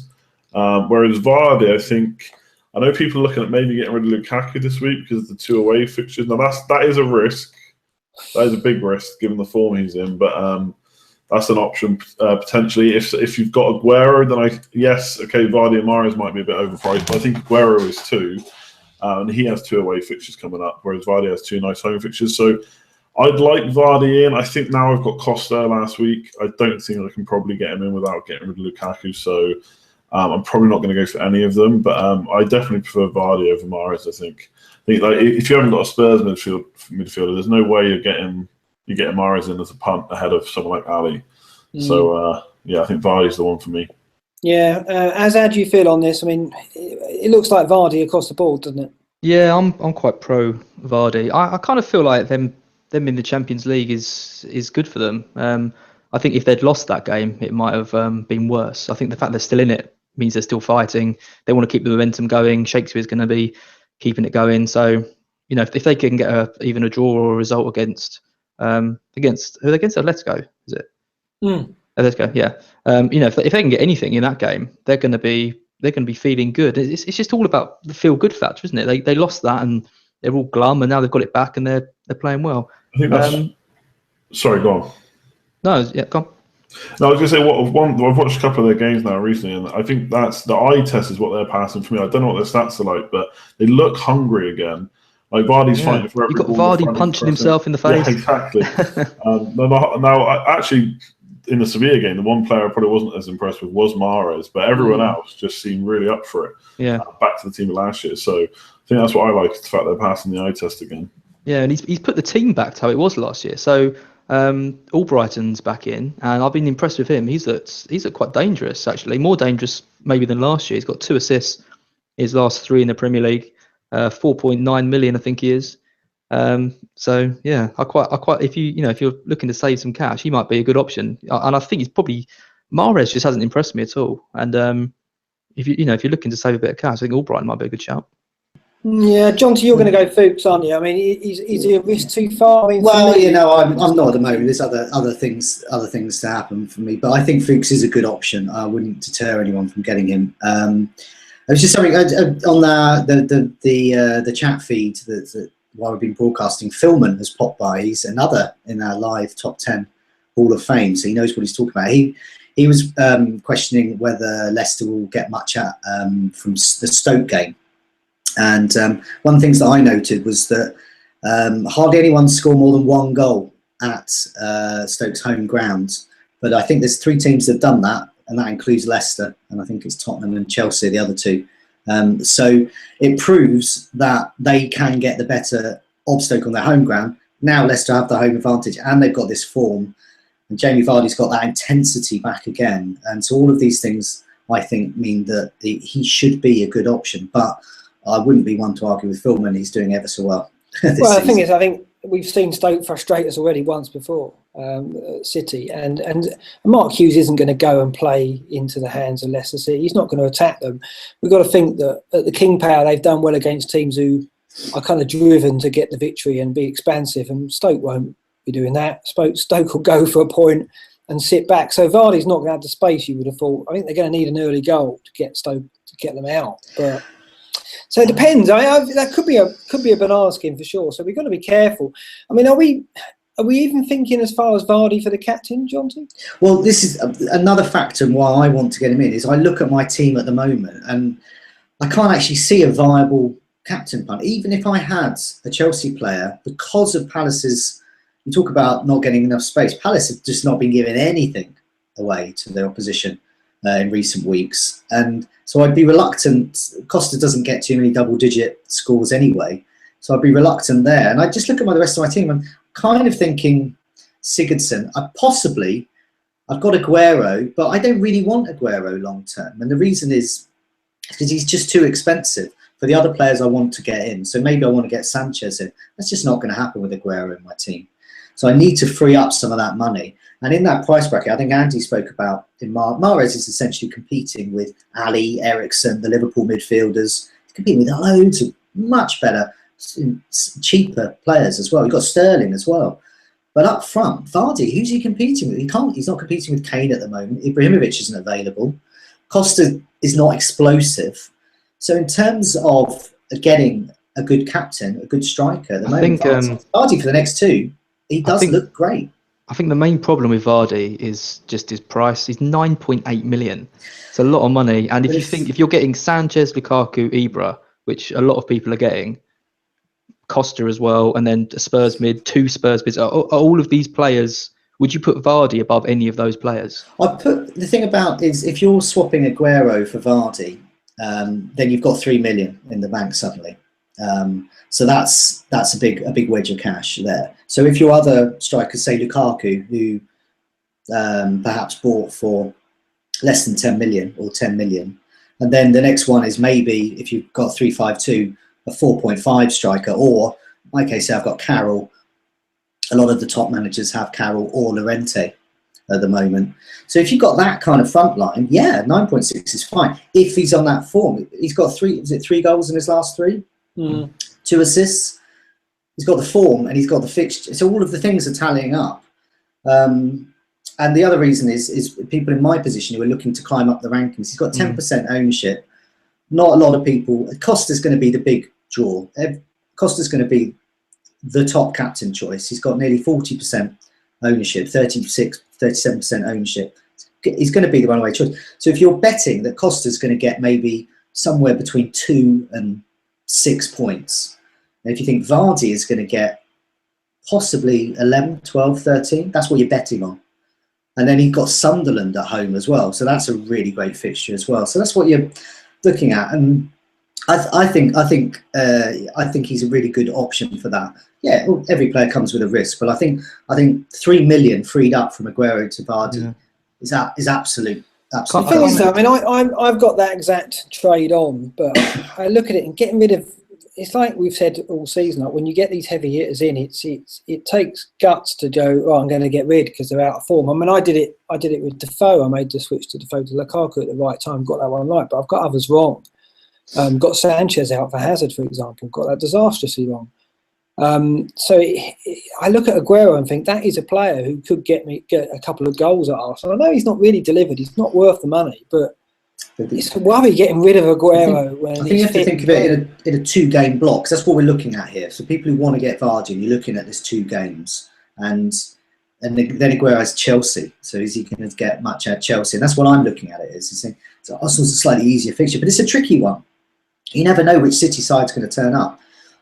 Whereas Vardy, I know people are looking at maybe getting rid of Lukaku this week because of the 2 away fixtures. Now that is a risk. That is a big risk given the form he's in. But that's an option potentially. If you've got Aguero, then Vardy and Mahrez might be a bit overpriced. But I think Aguero is too, and he has 2 away fixtures coming up, whereas Vardy has 2 nice home fixtures. So I'd like Vardy in. I think now I've got Costa last week. I don't think I can probably get him in without getting rid of Lukaku. So I'm probably not going to go for any of them. But I definitely prefer Vardy over Mahrez. I think like if you haven't got a Spurs midfielder, there's no way you're getting Mahrez in as a punt ahead of someone like Ali. So I think Vardy's the one for me. Yeah, how do you feel on this? I mean, it looks like Vardy across the board, doesn't it? Yeah, I'm quite pro Vardy. I kind of feel like them in the Champions League is good for them. I think if they'd lost that game, it might have been worse. I think the fact they're still in it means they're still fighting. They want to keep the momentum going. Shakespeare's going to be keeping it going. So, if they can get even a draw or a result against Atletico, is it? Atletico, yeah. If they can get anything in that game, they're going to be feeling good. It's just all about the feel good factor, isn't it? They lost that and they're all glum, and now they've got it back and they're playing well. I think that's. Sorry, go on. No, yeah, go on. No, I was going to say I've watched a couple of their games now recently, and I think that's the eye test is what they're passing for me. I don't know what their stats are like, but they look hungry again. Like Vardy's fighting for every ball. You got Vardy punching himself in the face. Yeah, exactly. Now, actually, in the Sevilla game, the one player I probably wasn't as impressed with was Mahrez, but everyone else just seemed really up for it. Yeah, back to the team of last year. So I think that's what I like, is the fact they're passing the eye test again. Yeah, and he's put the team back to how it was last year. So Albrighton's back in, and I've been impressed with him. He's looked quite dangerous, actually, more dangerous maybe than last year. He's got 2 assists his last 3 in the Premier League, 4.9 million, I think he is. So yeah, I quite if you're looking to save some cash, he might be a good option. And I think he's probably Mahrez just hasn't impressed me at all. And if you're looking to save a bit of cash, I think Albrighton might be a good shout. Yeah, John, you're going to go Fuchs, aren't you? I mean, is he a risk too far? I mean, I'm not at the moment. There's other things to happen for me, but I think Fuchs is a good option. I wouldn't deter anyone from getting him. It was just something on the chat feed that while we've been broadcasting, Philman has popped by. He's another in our live top 10 Hall of Fame, so he knows what he's talking about. He was questioning whether Leicester will get much from the Stoke game. And one of the things that I noted was that hardly anyone scored more than 1 goal at Stoke's home ground. But I think there's 3 teams that have done that, and that includes Leicester, and I think it's Tottenham and Chelsea, the other 2. So it proves that they can get the better of Stoke on their home ground. Now Leicester have the home advantage, and they've got this form. And Jamie Vardy's got that intensity back again. And so all of these things, I think, mean that he should be a good option. But I wouldn't be one to argue with Philman. He's doing ever so well. Well, the thing is, I think we've seen Stoke frustrate us already once before, City. And Mark Hughes isn't going to go and play into the hands of Leicester City. He's not going to attack them. We've got to think that at the King Power, they've done well against teams who are kind of driven to get the victory and be expansive. And Stoke won't be doing that. Stoke will go for a point and sit back. So Vardy's not going to have the space, you would have thought. I think they're going to need an early goal to get Stoke, to get them out. But so it depends. That could be a banana skin for sure. So we've got to be careful. I mean, are we even thinking as far as Vardy for the captain, Jonty? Well, this is another factor why I want to get him in. Is I look at my team at the moment and I can't actually see a viable captain punt. Even if I had a Chelsea player, because of Palace's, you talk about not getting enough space. Palace have just not been giving anything away to their opposition. in recent weeks, and so I'd be reluctant. Costa doesn't get too many double-digit scores anyway, so I'd be reluctant there. And I just look at the rest of my team. I'm kind of thinking Sigurdsson. I've got Aguero, but I don't really want Aguero long term, and the reason is because he's just too expensive for the other players I want to get in. So maybe I want to get Sanchez in. That's just not going to happen with Aguero in my team. So I need to free up some of that money. And in that price bracket, I think Andy spoke about in Mahrez is essentially competing with Ali, Eriksen, the Liverpool midfielders. He's competing with loads of much better, cheaper players as well. You've got Sterling as well. But up front, Vardy, who's he competing with? He's not competing with Kane at the moment. Ibrahimovic isn't available. Costa is not explosive. So in terms of getting a good captain, a good striker, at the moment, Vardy for the next two, he does look great. I think the main problem with Vardy is just his price. He's 9.8 million. It's a lot of money. And if you're getting Sanchez, Lukaku, Ibra, which a lot of people are getting, Costa as well, and then Spurs mid, two Spurs mids, are all of these players, would you put Vardy above any of those players? The thing about is if you're swapping Aguero for Vardy, then you've got 3 million in the bank suddenly. So that's a big wedge of cash there. So if your other strikers, say Lukaku, who perhaps bought for less than 10 million or 10 million, and then the next one is maybe if you've got 3-5-2, a 4.5 striker, or in my case, I've got Carroll. A lot of the top managers have Carroll or Llorente at the moment. So if you've got that kind of front line, 9.6 is fine. If he's on that form, he's got three goals in his last three? 2 assists. He's got the form and he's got the fixture. So all of the things are tallying up. And the other reason is people in my position who are looking to climb up the rankings. He's got 10% ownership. Not a lot of people. Costa's going to be the big draw. Costa's going to be the top captain choice. He's got nearly 40% ownership, 37% ownership. He's going to be the runaway choice. So if you're betting that Costa's going to get maybe somewhere between 2 and 6 points, and if you think Vardy is going to get possibly 11, 12, 13, that's what you're betting on. And then you've got Sunderland at home as well. So that's a really great fixture as well. So that's what you're looking at. And I think he's a really good option for that. Yeah, every player comes with a risk, but I think 3 million freed up from Aguero to Vardy is absolute. The thing is, I mean, I've got that exact trade on, but I look at it and getting rid of. It's like we've said all season. Like when you get these heavy hitters in, it takes guts to go. Oh, I'm going to get rid because they're out of form. I mean, I did it with Defoe. I made the switch to Defoe to Lukaku at the right time. Got that one right, but I've got others wrong. Got Sanchez out for Hazard, for example. Got that disastrously wrong. So I look at Aguero and think that is a player who could get a couple of goals at Arsenal. I know he's not really delivered. He's not worth the money, but it's a worry getting rid of Aguero. I think you have to think of it in a 2-game block. That's what we're looking at here. So people who want to get Vardy, you're looking at this 2 games, and then Aguero has Chelsea. So is he going to get much at Chelsea? And that's what I'm looking at it is. So Arsenal's a slightly easier fixture, but it's a tricky one. You never know which City side's going to turn up.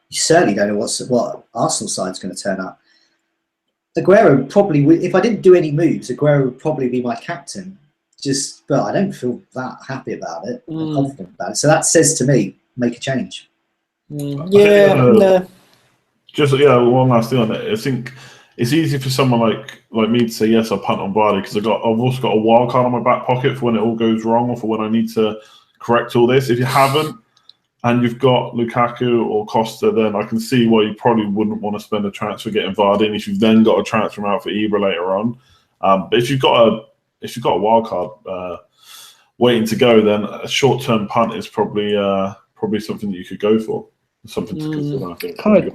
You certainly don't know what Arsenal side's going to turn up. Aguero probably, if I didn't do any moves, Aguero would probably be my captain. But I don't feel that happy about it, confident about it. So that says to me, make a change. No. Just one last thing on it. I think it's easy for someone like me to say yes, I'll punt on Vardy because I've also got a wild card on my back pocket for when it all goes wrong or for when I need to correct all this. If you haven't, and you've got Lukaku or Costa, then I can see why you probably wouldn't want to spend a transfer getting Vardy. And if you've then got a transfer out for Ibra later on, but if you've got a wild card waiting to go, then a short-term punt is probably something that you could go for. Something to consider, I think. Kind of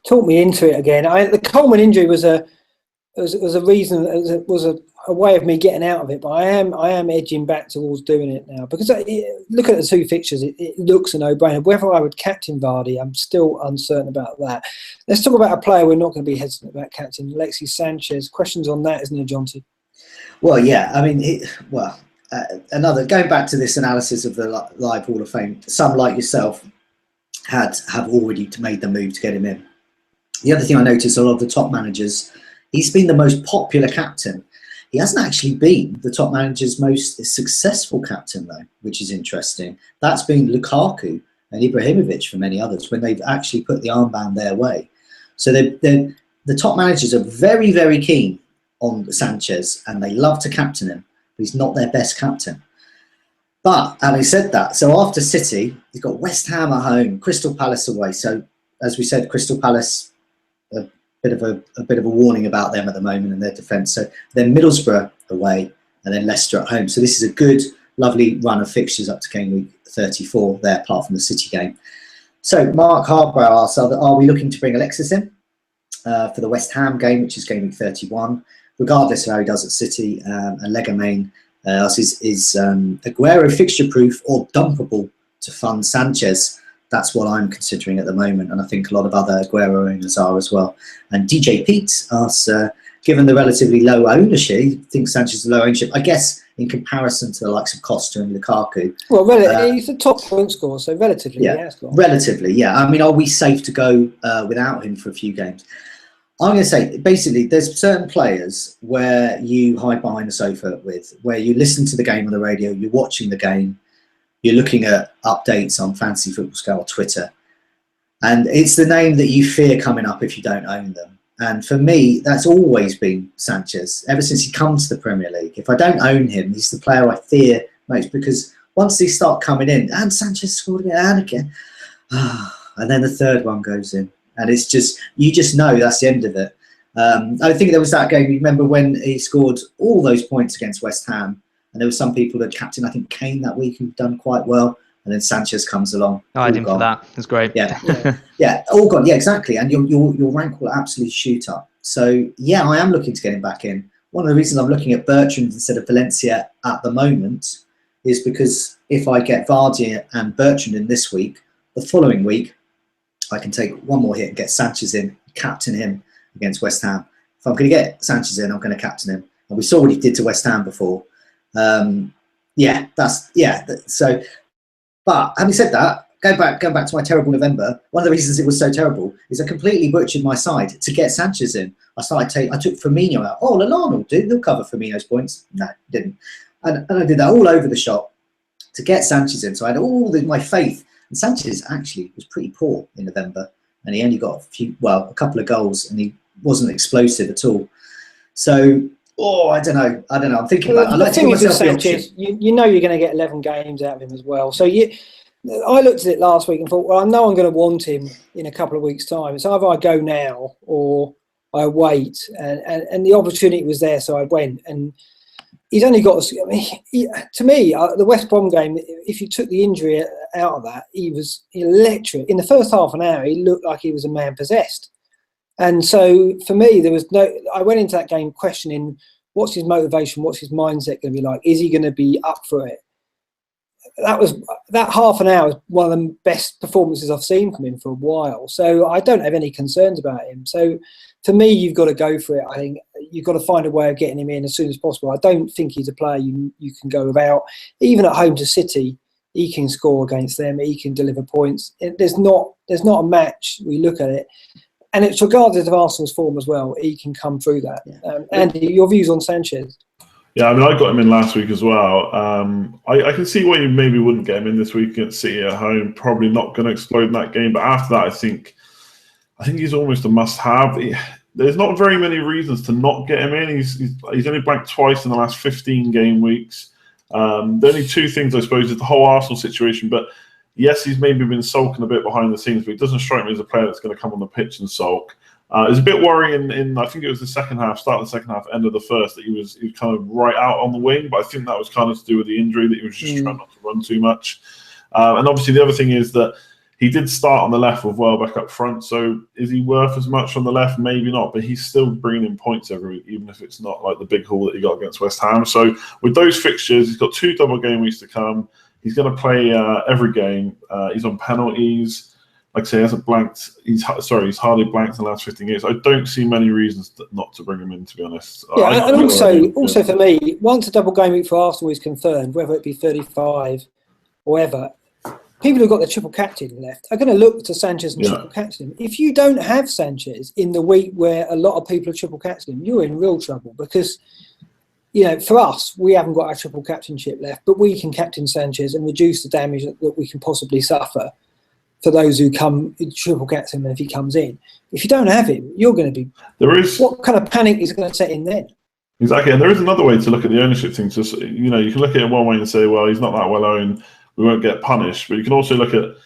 talk me into it again. The Coleman injury was a reason. It was a way of me getting out of it, but I am edging back towards doing it now because look at the 2 fixtures. It looks a no-brainer. Whether I would captain Vardy, I'm still uncertain about that. Let's talk about a player we're not going to be hesitant about captain, Alexis Sanchez. Questions on that, isn't there, Jonty? Well, yeah. I mean, going back to this analysis of the Live Hall of Fame, some like yourself have already made the move to get him in. The other thing I noticed, a lot of the top managers, he's been the most popular captain. He hasn't actually been the top manager's most successful captain, though, which is interesting. That's been Lukaku and Ibrahimovic for many others when they've actually put the armband their way. So the top managers are very, very keen on Sanchez, and they love to captain him, but he's not their best captain. But having said that, so after City, he's got West Ham at home, Crystal Palace away. So as we said, Crystal Palace, a bit of a warning about them at the moment in their defence. So then Middlesbrough away, and then Leicester at home. So this is a good, lovely run of fixtures up to game week 34 there, apart from the City game. So Mark Harbrow asks, are we looking to bring Alexis in for the West Ham game, which is game week 31, regardless of how he does at City? And Legamain is Aguero fixture proof or dumpable to fund Sanchez? That's what I'm considering at the moment, and I think a lot of other Aguero owners are as well. And DJ Pete asks, given the relatively low ownership, you think Sanchez is low ownership? I guess in comparison to the likes of Costa and Lukaku. Well, he's the top point scorer, so relatively, yeah. Relatively, yeah. I mean, are we safe to go without him for a few games? I'm going to say, basically, there's certain players where you hide behind the sofa with, where you listen to the game on the radio, you're watching the game, you're looking at updates on Fantasy Football Scout or Twitter, and it's the name that you fear coming up if you don't own them. And for me, that's always been Sanchez, ever since he comes to the Premier League. If I don't own him, he's the player I fear most, because once they start coming in, and Sanchez scored again, and again, and then the third one goes in. And it's just, you just know that's the end of it. I think there was that game, you remember when he scored all those points against West Ham, and there were some people that captain, I think Kane that week, who've done quite well, and then Sanchez comes along. I had him for that. It was great. Yeah, all gone. Yeah, exactly. And your rank will absolutely shoot up. So, yeah, I am looking to get him back in. One of the reasons I'm looking at Bertrand instead of Valencia at the moment is because if I get Vardy and Bertrand in this week, the following week, I can take one more hit and get Sanchez in, captain him against West Ham. If I'm going to get Sanchez in, I'm going to captain him. And we saw what he did to West Ham before. So, but having said that, going back to my terrible November, one of the reasons it was so terrible is I completely butchered my side to get Sanchez in. I took Firmino out. Oh, Lallana will do. They'll cover Firmino's points. No, didn't. And I did that all over the shop to get Sanchez in. So I had all my faith. And Sanchez actually was pretty poor in November, and he only got a couple of goals, and he wasn't explosive at all. So, I don't know. I'm thinking about it. I like to give myself Sanchez, you know you're going to get 11 games out of him as well. So I looked at it last week and thought, well, I know I'm going to want him in a couple of weeks' time. It's either I go now or I wait, and the opportunity was there, so I went. And he's only got. To me, the West Brom game, if you took the injury out of that, he was electric. In the first half an hour, he looked like he was a man possessed. And so for me, there was no. I went into that game questioning what's his motivation, what's his mindset going to be like. Is he going to be up for it? That half an hour was one of the best performances I've seen from him for a while. So I don't have any concerns about him. So for me, you've got to go for it. I think you've got to find a way of getting him in as soon as possible. I don't think he's a player you can go without. Even at home to City, he can score against them. He can deliver points. There's not a match. We look at it, and it's regardless of Arsenal's form as well. He can come through that. Yeah. Andy, your views on Sanchez? Yeah, I mean, I got him in last week as well. I can see why you maybe wouldn't get him in this week against City at home. Probably not going to explode in that game. But after that, I think he's almost a must-have. There's not very many reasons to not get him in. He's only blanked twice in the last 15 game weeks. The only two things, I suppose, is the whole Arsenal situation. But yes, he's maybe been sulking a bit behind the scenes, but he doesn't strike me as a player that's going to come on the pitch and sulk. It's a bit worrying in I think it was the second half, start of the second half, end of the first, that he was kind of right out on the wing. But I think that was kind of to do with the injury, that he was just trying not to run too much. And obviously the other thing is that he did start on the left with Welbeck up front. So is he worth as much on the left? Maybe not, but he's still bringing in points every week, even if it's not like the big haul that he got against West Ham. So with those fixtures, he's got 2 double game weeks to come. He's going to play every game. He's on penalties. Like I say, he hasn't blanked. He's hardly blanked in the last 15 years. I don't see many reasons not to bring him in, to be honest. Yeah, and also for me, once a double game week for Arsenal is confirmed, whether it be 35 or whatever, people who've got the triple captain left are going to look to Sanchez and triple captain him. If you don't have Sanchez in the week where a lot of people are triple captain him, you're in real trouble, because for us, we haven't got our triple captainship left, but we can captain Sanchez and reduce the damage that we can possibly suffer for those who come triple captain him if he comes in. If you don't have him, you're going to be. What kind of panic is going to set in then? Exactly, and there is another way to look at the ownership thing. So, you can look at it one way and say, well, he's not that well owned, we won't get punished. But you can also look at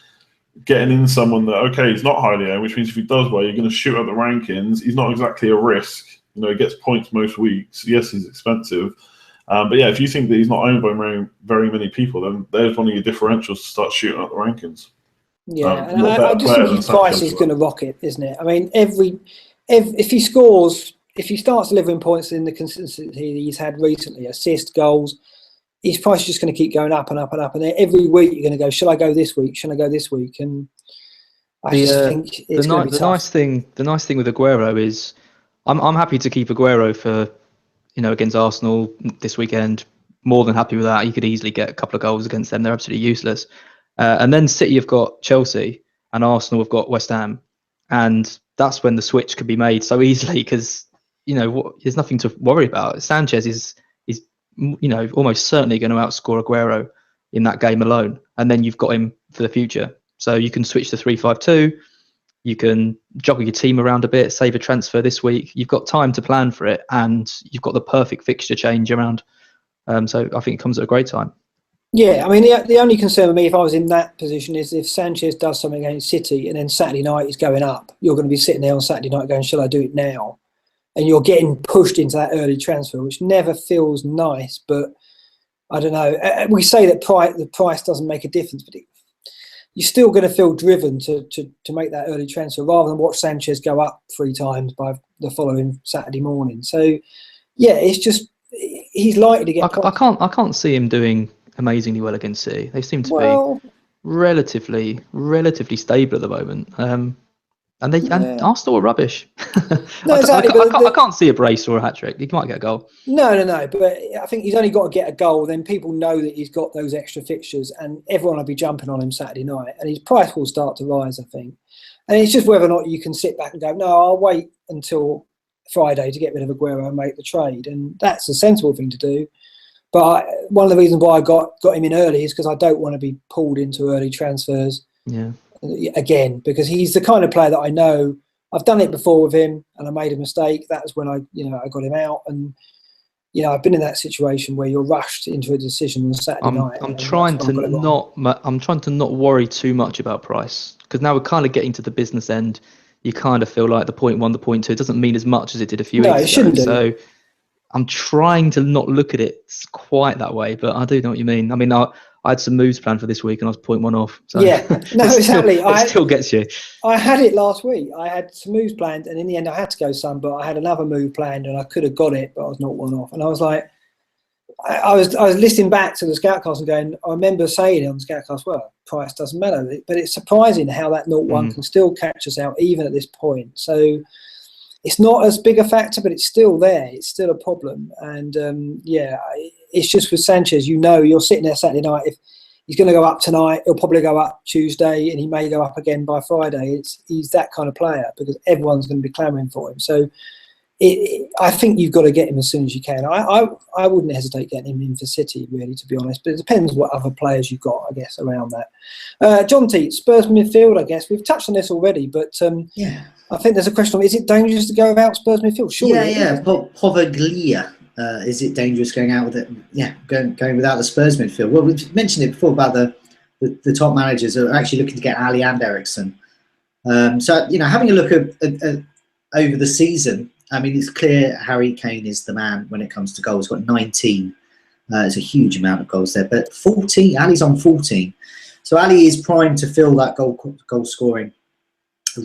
getting in someone that, okay, he's not highly owned, which means if he does well, you're going to shoot up the rankings. He's not exactly a risk. He gets points most weeks. Yes, he's expensive. But yeah, if you think that he's not owned by very many people, then there's one of your differentials to start shooting up the rankings. Yeah, and I just think his price is going to rocket, isn't it? I mean, if he scores, if he starts delivering points in the consistency he's had recently, assists, goals, his price is just going to keep going up and up and up. And then every week you're going to go, shall I go this week? Shall I go this week? And I just think it's going to be tough. The nice thing with Aguero is I'm happy to keep Aguero for, against Arsenal this weekend. More than happy with that. You could easily get a couple of goals against them. They're absolutely useless. And then City have got Chelsea and Arsenal have got West Ham. And that's when the switch could be made so easily because, there's nothing to worry about. Sanchez is almost certainly going to outscore Aguero in that game alone. And then you've got him for the future. So you can switch to 3-5-2. You can juggle your team around a bit, save a transfer this week. You've got time to plan for it, and you've got the perfect fixture change around. So I think it comes at a great time. Yeah, I mean, the only concern with me if I was in that position is if Sanchez does something against City and then Saturday night is going up, you're going to be sitting there on Saturday night going, shall I do it now? And you're getting pushed into that early transfer, which never feels nice. But I don't know. We say that the price doesn't make a difference, but you're still going to feel driven to make that early transfer rather than watch Sanchez go up 3 times by the following Saturday morning. So, yeah, it's just he's likely to get. I can't see him doing amazingly well against City. They seem to be relatively stable at the moment. And Arsenal are rubbish. No, exactly. I can't see a brace or a hat trick. He might get a goal. No. But I think he's only got to get a goal. Then people know that he's got those extra fixtures, and everyone will be jumping on him Saturday night, and his price will start to rise, I think. And it's just whether or not you can sit back and go, no, I'll wait until Friday to get rid of Aguero and make the trade, and that's a sensible thing to do. But one of the reasons why I got him in early is because I don't want to be pulled into early transfers. Yeah. Again, because he's the kind of player that I know. I've done it before with him, and I made a mistake. That was when I got him out, and I've been in that situation where you're rushed into a decision on Saturday night. I'm trying to not worry too much about price because now we're kind of getting to the business end. You kind of feel like the 0.1, the 0.2 doesn't mean as much as it did a few weeks ago. No, it shouldn't do. So I'm trying to not look at it quite that way, but I do know what you mean. I mean, I had some moves planned for this week and I was 0.1 off. So yeah, no, exactly. It still gets you. I had it last week. I had some moves planned, and in the end, I had to go some, but I had another move planned, and I could have got it, but I was 0.1 off. And I was like, I was listening back to the Scoutcast and going, I remember saying on the Scoutcast, well, price doesn't matter, but it's surprising how that 0.1 can still catch us out even at this point. So it's not as big a factor, but it's still there. It's still a problem. And it's just with Sanchez, you're sitting there Saturday night. If he's going to go up tonight, he'll probably go up Tuesday, and he may go up again by Friday. He's that kind of player because everyone's going to be clamouring for him. So I think you've got to get him as soon as you can. I wouldn't hesitate getting him in for City, really, to be honest. But it depends what other players you've got, I guess, around that. John T, Spurs midfield, I guess. We've touched on this already, but I think there's a question on, is it dangerous to go without Spurs midfield? Surely. Yeah. Poveglia. Is it dangerous going out with it? Yeah, going without the Spurs midfield. Well, we've mentioned it before about the top managers are actually looking to get Ali and Eriksen. So having a look at over the season, I mean, it's clear Harry Kane is the man when it comes to goals. He's got 19. It's a huge amount of goals there, but 14. Ali's on 14. So Ali is primed to fill that goal scoring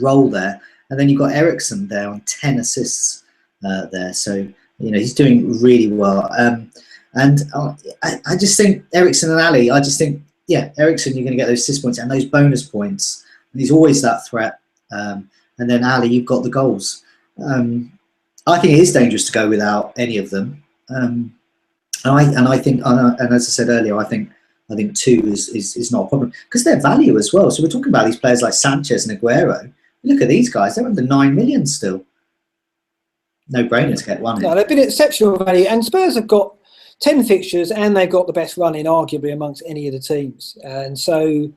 role there. And then you've got Eriksen there on 10 assists there. So he's doing really well. And I just think Eriksen and Ali. I just think Eriksen, you're going to get those assist points and those bonus points. And he's always that threat. And then Ali, you've got the goals. I think it is dangerous to go without any of them, and I think, and as I said earlier, I think 2 is not a problem because they're value as well. So we're talking about these players like Sanchez and Aguero. Look at these guys; they're under 9 million still. no brainer to get one in. No, they've been exceptional value, and Spurs have got 10 fixtures, and they've got the best run in, arguably, amongst any of the teams. And so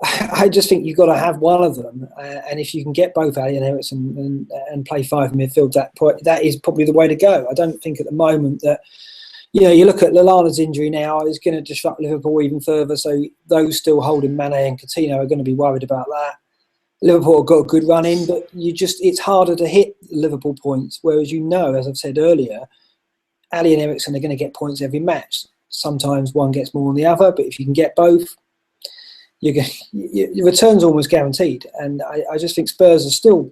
I just think you've got to have one of them. And if you can get both Ali and Eriksen and play 5 in midfield, that is probably the way to go. I don't think at the moment that, you look at Lallana's injury now is going to disrupt Liverpool even further. So those still holding Mane and Coutinho are going to be worried about that. Liverpool have got a good run in, but it's harder to hit Liverpool points. Whereas, as I've said earlier, Ali and Eriksen are going to get points every match. Sometimes one gets more than the other, but if you can get both, your return's almost guaranteed. And I just think Spurs are still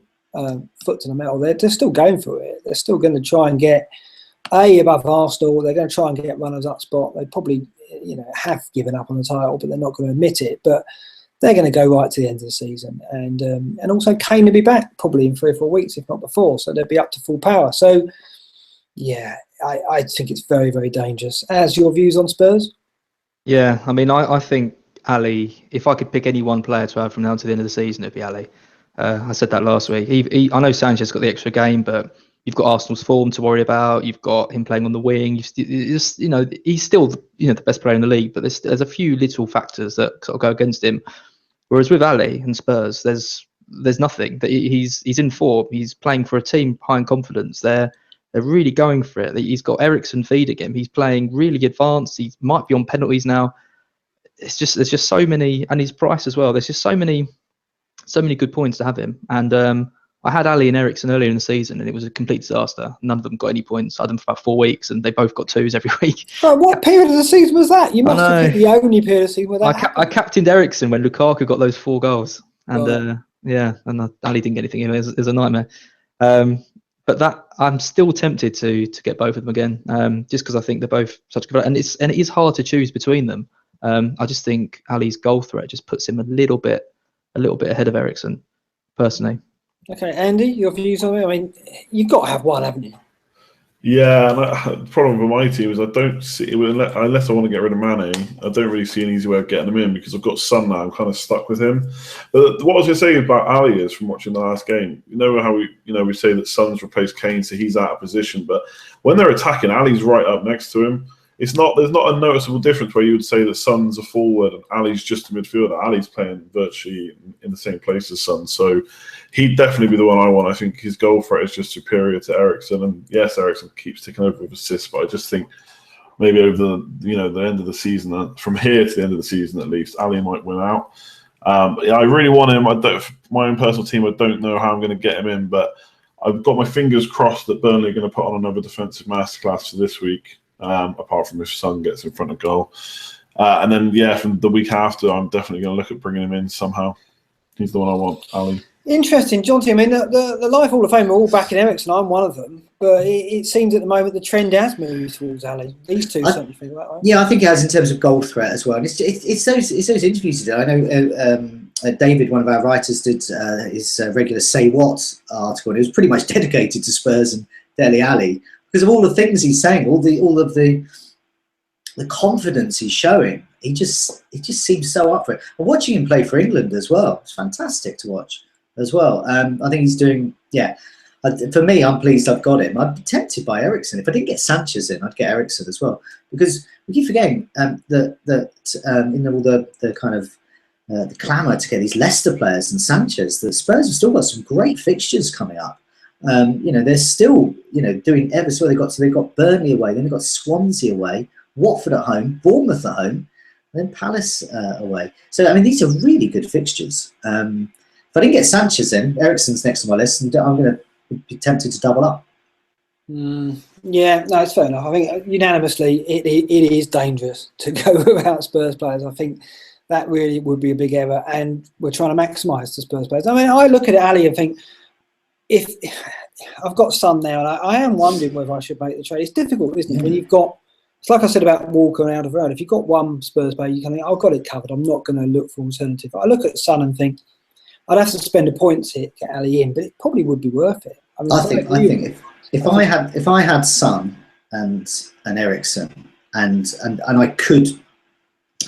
foot to the metal. They're still going for it. They're still going to try and get above Arsenal. They're going to try and get runners-up spot. They probably have given up on the title, but they're not going to admit it. But they're going to go right to the end of the season. And also Kane will be back probably in 3 or 4 weeks, if not before. So they'll be up to full power. So, yeah, I think it's very, very dangerous. As your views on Spurs? Yeah, I mean, I think Ali, if I could pick any one player to have from now to the end of the season, it'd be Ali. I said that last week. I know Sanchez got the extra game, but you've got Arsenal's form to worry about. You've got him playing on the wing. He's still the best player in the league, but there's a few little factors that sort of go against him. Whereas with Ali and Spurs, there's nothing. That he's in form. He's playing for a team high in confidence. They're really going for it. He's got Eriksen feeding him. He's playing really advanced. He might be on penalties now. There's just so many, and his price as well. There's just so many good points to have him. And I had Ali and Eriksen earlier in the season, and it was a complete disaster. None of them got any points. I had them for about 4 weeks, and they both got 2s every week. Right, what period of the season was that? You must have been the only period of the season where that I captained Eriksen when Lukaku got those 4 goals, and right. and Ali didn't get anything. It was a nightmare. But that I'm still tempted to get both of them again, just because I think they're both such good. And it is hard to choose between them. I just think Ali's goal threat just puts him a little bit ahead of Eriksen, personally. Okay, Andy, your views on it? I mean, you've got to have one, haven't you? Yeah, and the problem with my team is I don't see, unless I want to get rid of Mane, I don't really see an easy way of getting him in because I've got Son now. I'm kind of stuck with him. But what I was going to say about Ali is, from watching the last game, how we say that Son's replaced Kane, so he's out of position. But when they're attacking, Ali's right up next to him. There's not a noticeable difference where you would say that Son's a forward and Ali's just a midfielder. Ali's playing virtually in the same place as Son, so he'd definitely be the one I want. I think his goal threat is just superior to Eriksen, and yes, Eriksen keeps ticking over with assists, but I just think maybe over the end of the season, from here to the end of the season at least, Ali might win out. I really want him. My own personal team, I don't know how I'm going to get him in, but I've got my fingers crossed that Burnley are going to put on another defensive masterclass for this week. Apart from if Son gets in front of goal. And then, from the week after, I'm definitely going to look at bringing him in somehow. He's the one I want, Ali. Interesting, Jonty. I mean, the Live Hall of Fame are all backing Eriksen. I'm one of them. But it seems at the moment the trend has moved towards Ali. These two certainly feel that way. Yeah, I think it has in terms of goal threat as well. And it's those interviews today. I know David, one of our writers, did his regular Say What article, and it was pretty much dedicated to Spurs and Dele Alli. Because of all the things he's saying, all of the confidence he's showing, it just seems so up for it. And watching him play for England as well, it's fantastic to watch as well. I think he's doing, for me, I'm pleased I've got him. I'd be tempted by Eriksen. If I didn't get Sanchez in, I'd get Eriksen as well. Because we keep forgetting that in all the kind of the clamour to get these Leicester players and Sanchez, the Spurs have still got some great fixtures coming up. They're still, doing ever so well. They've got Burnley away, then they've got Swansea away, Watford at home, Bournemouth at home, and then Palace away. So, I mean, these are really good fixtures. If I didn't get Sanchez in, Eriksen's next on my list, and I'm going to be tempted to double up. Yeah, no, it's fair enough. I think unanimously it is dangerous to go without Spurs players. I think that really would be a big error, and we're trying to maximise the Spurs players. I mean, I look at Ali and think, if I've got Son now, and I am wondering whether I should make the trade. It's difficult, isn't it? When you've got, it's like I said about Walker and Alderweireld. If you've got one Spurs player, you can think, I've got it covered. I'm not going to look for an alternative. I look at Son and think, I'd have to spend a point to get Ali in, but it probably would be worth it. I mean, I think if I had Son and Eriksen and I could,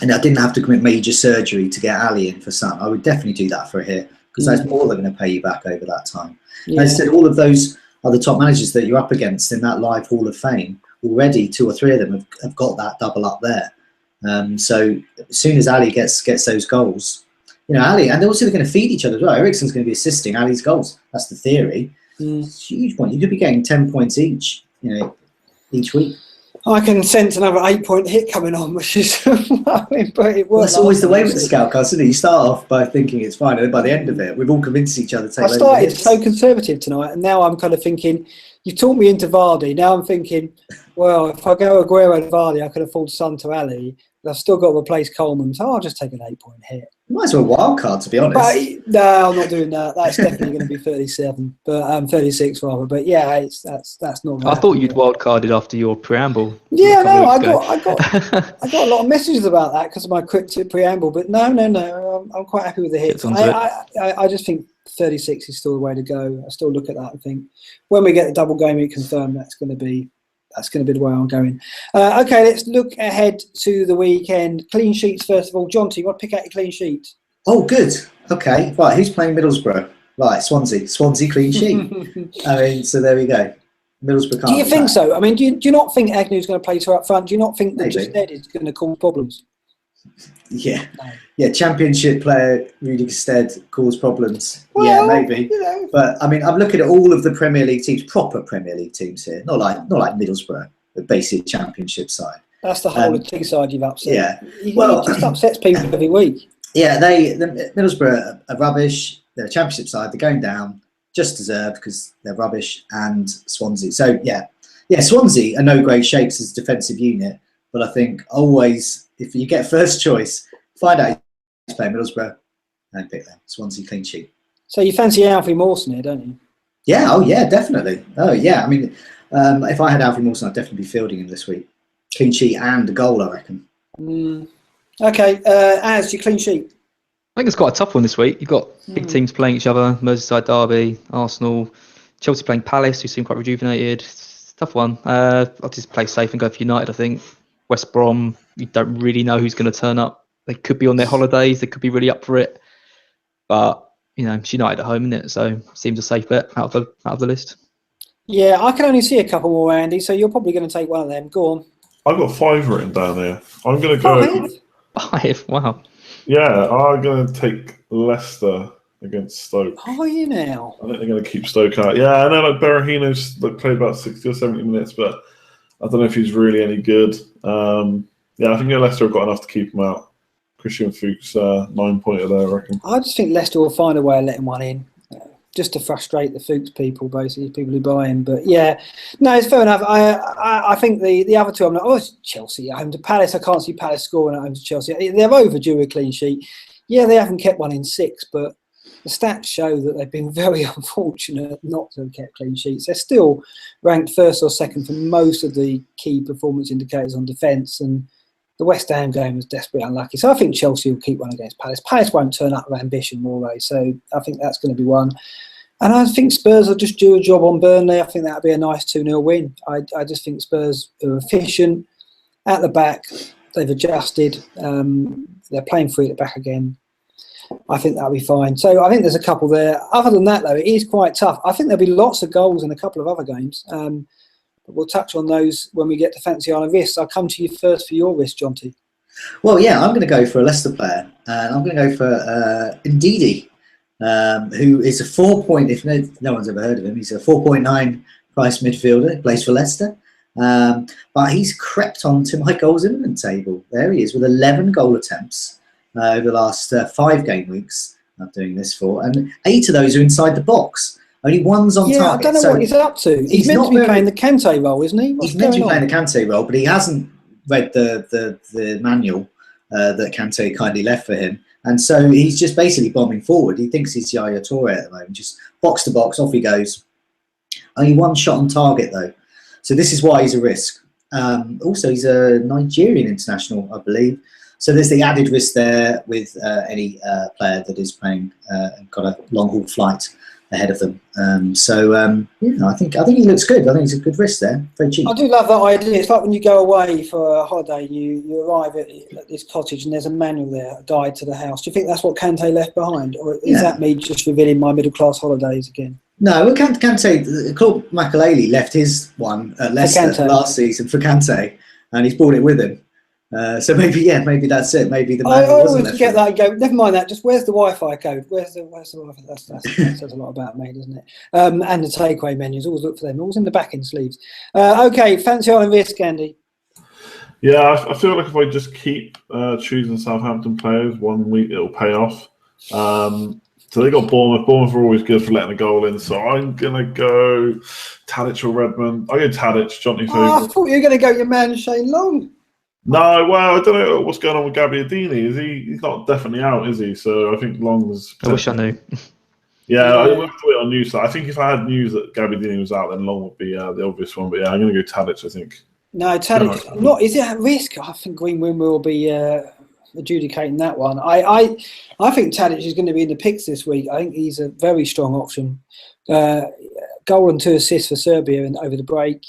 and I didn't have to commit major surgery to get Ali in for Son, I would definitely do that for a hit, because that's more than going to pay you back over that time. Yeah. As I said, all of those are the top managers that you're up against in that live Hall of Fame. Already 2 or 3 of them have got that double up there. So as soon as Ali gets those goals, Ali, and they're also going to feed each other as well. Eriksen's going to be assisting Ali's goals. That's the theory. It's a huge point. You could be getting 10 points each, each week. I can sense another 8-point hit coming on, which is, but it Well, that's always the way with the Scoutcast, isn't it? You start off by thinking it's fine, and then by the end of it, we've all convinced each other to take I started so conservative tonight, and now I'm kind of thinking, you taught me into Vardy. Now I'm thinking, well, if I go Aguero and Vardy, I can afford Son to Ali. I've still got to replace Coleman, so I'll just take an 8-point hit. You might as well wild card, to be honest. But, no, I'm not doing that. That's definitely going to be 37, but 36 rather. But yeah, that's not. I thought you'd wild carded after your preamble. Yeah, no, I got a lot of messages about that because of my cryptic preamble. But no, I'm quite happy with the hits. I just think 36 is still the way to go. I still look at that and think when we get the double game week confirmed, that's going to be the way I'm going. Okay, let's look ahead to the weekend. Clean sheets first of all. Jonty, what pick out your clean sheet? Oh, good. Okay, right. Who's playing Middlesbrough? Right, Swansea clean sheet. So there we go. Middlesbrough. Do you think so? I mean, do you not think Agnew's going to play 2 up front? Do you not think that just Ed is going to cause problems? Yeah, Championship player Rudiger Stead cause problems. Well, yeah, maybe. But I mean, I'm looking at all of the Premier League teams, proper Premier League teams here, not like Middlesbrough, the basic Championship side. That's the whole of Teesside you've upset. Yeah, it just upsets people every week. Yeah, the Middlesbrough are rubbish. They're a Championship side. They're going down, just deserved because they're rubbish. And Swansea. So yeah, Swansea are no great shakes as a defensive unit. But I think always, if you get first choice, find out who's playing Middlesbrough and pick them. Swansea clean sheet. So you fancy Alfie Mawson here, don't you? Yeah, oh yeah, definitely. Oh yeah, I mean, if I had Alfie Mawson, I'd definitely be fielding him this week. Clean sheet and a goal, I reckon. Okay, Az, your clean sheet. I think it's quite a tough one this week. You've got big teams playing each other, Merseyside derby, Arsenal, Chelsea playing Palace, who seem quite rejuvenated. It's a tough one. I'll just play safe and go for United, I think. West Brom, you don't really know who's going to turn up. They could be on their holidays. They could be really up for it. But, it's United at home, isn't it? So seems a safe bet out of the list. Yeah, I can only see a couple more, Andy, so you're probably going to take one of them. Go on. I've got 5 written down here. I'm going to go... 5? Wow. Yeah, I'm going to take Leicester against Stoke. Are you now? I think they're going to keep Stoke out. Yeah, I know Berahino's played about 60 or 70 minutes, but I don't know if he's really any good. I think Leicester have got enough to keep him out. Christian Fuchs, 9-pointer there, I reckon. I just think Leicester will find a way of letting one in, just to frustrate the Fuchs people, basically, people who buy him. But yeah, no, it's fair enough. I think the other two, I'm like, it's Chelsea at home to Palace. I can't see Palace scoring at home to Chelsea. They're overdue a clean sheet. Yeah, they haven't kept one in 6, but the stats show that they've been very unfortunate not to have kept clean sheets. They're still ranked 1st or 2nd for most of the key performance indicators on defence, and the West Ham game was desperately unlucky. So I think Chelsea will keep one against Palace. Palace won't turn up with ambition, will they? So I think that's going to be one. And I think Spurs will just do a job on Burnley. I think that'll be a nice 2-0 win. I just think Spurs are efficient at the back. They've adjusted. They're playing free at the back again. I think that'll be fine. So I think there's a couple there. Other than that, though, it is quite tough. I think there'll be lots of goals in a couple of other games. But we'll touch on those when we get to Fancy Island Risks. I'll come to you first for your risk, Jonty. Well, yeah, I'm going to go for a Leicester player. And I'm going to go for Ndidi, who is a 4-point, if no one's ever heard of him, he's a 4.9 price midfielder, plays for Leicester. But he's crept onto my goals imminent table. There he is with 11 goal attempts over the last 5 game weeks I'm doing this for. And 8 of those are inside the box. Only one's on target. I don't know what he's up to. He's meant to be playing the Kante role, isn't he? He's meant to be playing the Kante role, but he hasn't read the manual that Kante kindly left for him. And so he's just basically bombing forward. He thinks he's Yaya Toure at the moment. Just box to box, off he goes. Only 1 shot on target, though. So this is why he's a risk. Also, he's a Nigerian international, I believe. So there's the added risk there with any player that is playing and got a long-haul flight ahead of them. I think he looks good. I think it's a good risk there. Very cheap. I do love that idea. It's like when you go away for a holiday, you arrive at this cottage and there's a manual there, a guide to the house. Do you think that's what Kante left behind? Or is that me just revealing my middle-class holidays again? No, we can't say Claude Makelele left his one at Leicester Kante. last season for Kante, and he's brought it with him. So maybe that's it. Maybe the man I who wasn't always left forget for that and go, never mind that, just where's the Wi-Fi code? Where's the Wi-Fi? That says a lot about me, doesn't it? And the takeaway menus, always look for them, always in the back end sleeves. Okay, fancy Island risk, Andy. Yeah, I feel like if I just keep choosing Southampton players, 1 week it'll pay off. So they got Bournemouth. Bournemouth are always good for letting a goal in. So I'm gonna go Tadic or Redmond. I go Tadic. Johnny I favourite. thought you were going to go your man Shane Long. No, well, I don't know what's going on with Gabbiadini. Is he's not definitely out, is he? So I think Long's. I wish I knew. Yeah, I have to wait on news. I think if I had news that Gabbiadini was out, then Long would be the obvious one. But yeah, I'm going to go Tadic, I think. No, Tadic. Not is it at risk? I think Green Win will be adjudicating that one. I think Tadic is going to be in the picks this week. I think he's a very strong option. Goal and 2 assists for Serbia and over the break.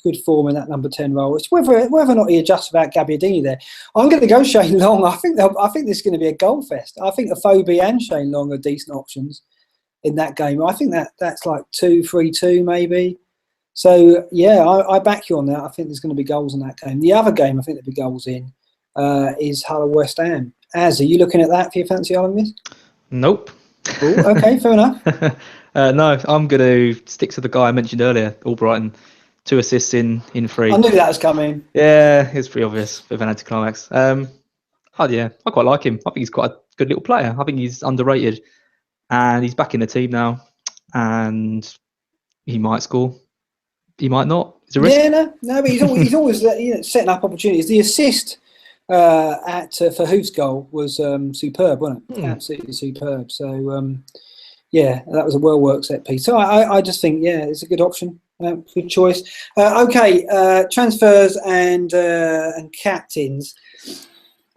Good form in that number 10 role. It's whether or not he adjusts without Gabbiadini there. I'm going to go Shane Long. I think this is going to be a goal fest. I think Afobe and Shane Long are decent options in that game. I think that's like 2-3-2 maybe. So yeah, I back you on that. I think there's going to be goals in that game. The other game I think there'll be goals in is Hull West Ham. Az, are you looking at that for your fancy Island miss? Nope. Ooh, okay, fair enough. No, I'm going to stick to the guy I mentioned earlier, Albrighton. 2 assists in 3. I knew that was coming. Yeah, it's pretty obvious. Bit of an anticlimax. Yeah, I quite like him. I think he's quite a good little player. I think he's underrated. And he's back in the team now. And he might score. He might not. It's a risk. Yeah, no, but he's always setting up opportunities. The assist for Hoof's goal was superb, wasn't it? Absolutely superb. So yeah, that was a well worked set piece. So I just think it's a good option, good choice. Okay, transfers and captains.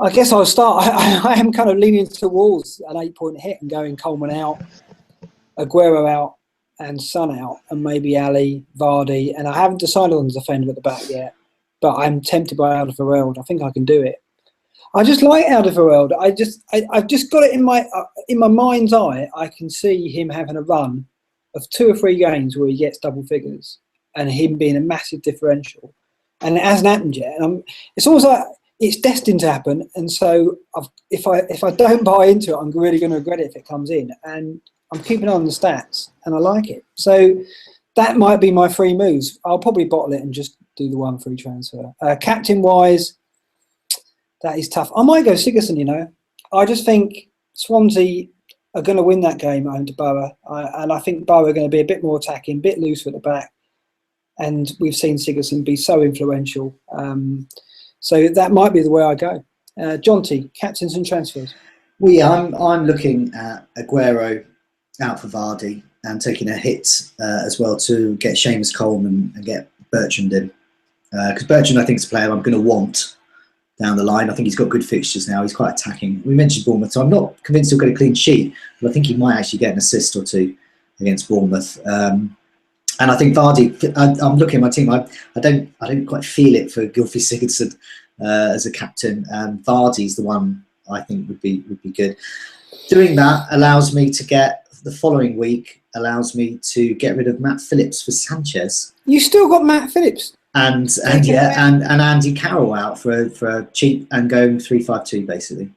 I guess I'll start. I am kind of leaning towards an 8-point hit and going Coleman out, Aguero out, and Son out, and maybe Ali, Vardy, and I haven't decided on the defender at the back yet, but I'm tempted by Alderweireld. I think I can do it. I just like Alderweireld. I've just got it in my mind's eye. I can see him having a run of 2 or 3 games where he gets double figures, and him being a massive differential. And it hasn't happened yet. And it's almost like it's destined to happen. And so if I don't buy into it, I'm really going to regret it if it comes in. And I'm keeping on the stats, and I like it. So that might be my free moves. I'll probably bottle it and just do the 1 free transfer. Captain-wise, that is tough. I might go Sigurdsson, I just think Swansea are going to win that game at home to Borough. And I think Borough are going to be a bit more attacking, a bit looser at the back. And we've seen Sigurdsson be so influential. So that might be the way I go. John T, captains and transfers. Well, yeah, I'm looking at Aguero out for Vardy and taking a hit as well to get Seamus Coleman and get Bertrand in. Because Bertrand, I think, is a player I'm going to want down the line. I think he's got good fixtures now. He's quite attacking. We mentioned Bournemouth, so I'm not convinced he'll get a clean sheet, but I think he might actually get an assist or 2 against Bournemouth. And I think Vardy, I'm looking at my team. I don't quite feel it for Gylfi Sigurdsson as a captain. Vardy's the one I think would be good. Doing that allows me to get the following week get rid of Matt Phillips for Sanchez. You still got Matt Phillips. And Andy Carroll out for cheap and going 3-5-2 basically.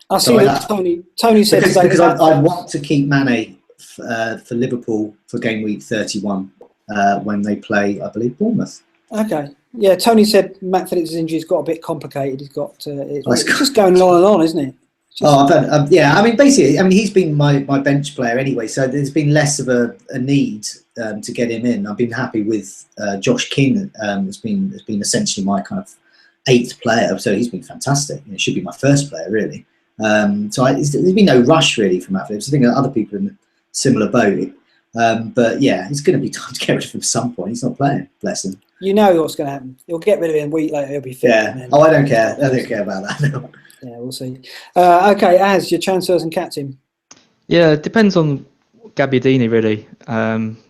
I see that Tony said because I want to keep Mane for Liverpool for game week 31 when they play, I believe, Bournemouth. Okay. Yeah, Tony said Matt Phillips' injury's got a bit complicated. He's got it's just going on and on, isn't it? Yeah. I mean, basically, he's been my bench player anyway, so there's been less of a need to get him in. I've been happy with Josh King. Has been essentially my kind of 8th player, so he's been fantastic. It should be my first player, really. So there's been no rush really from Matt Phillips. I think other people are in a similar boat. But yeah, it's going to be time to get rid of him at some point. He's not playing, bless him. You know what's going to happen. You'll get rid of him a week later. He'll be fit. Yeah. Oh, I don't care. I don't care about that. No. Yeah, we'll see. Okay, Az, your transfers and captain. Yeah, it depends on Gabbiadini, really.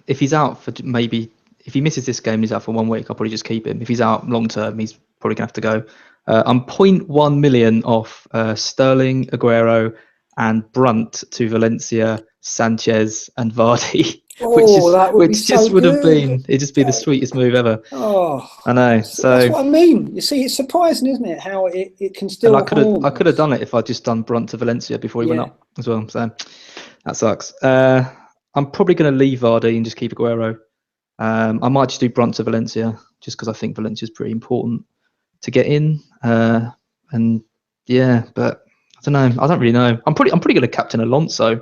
If he's out for if he misses this game, he's out for 1 week, I'll probably just keep him. If he's out long term, he's probably going to have to go. I'm 0.1 million off Sterling, Aguero, and Brunt to Valencia, Sanchez, and Vardy. Oh, that would be which just so would have good. been, it'd just be the sweetest move ever. Oh, I know. so So that's what I mean. You see, it's surprising, isn't it, how it can still and harm I could have us. done it if I'd just done Brunt to Valencia before he went Yeah. up as well. So that sucks. I'm probably going to leave Vardy and just keep Aguero. I might just do Brunt to Valencia just because I think Valencia's pretty important to get in. And yeah, but I don't know. I don't really know. I'm probably going to captain Alonso.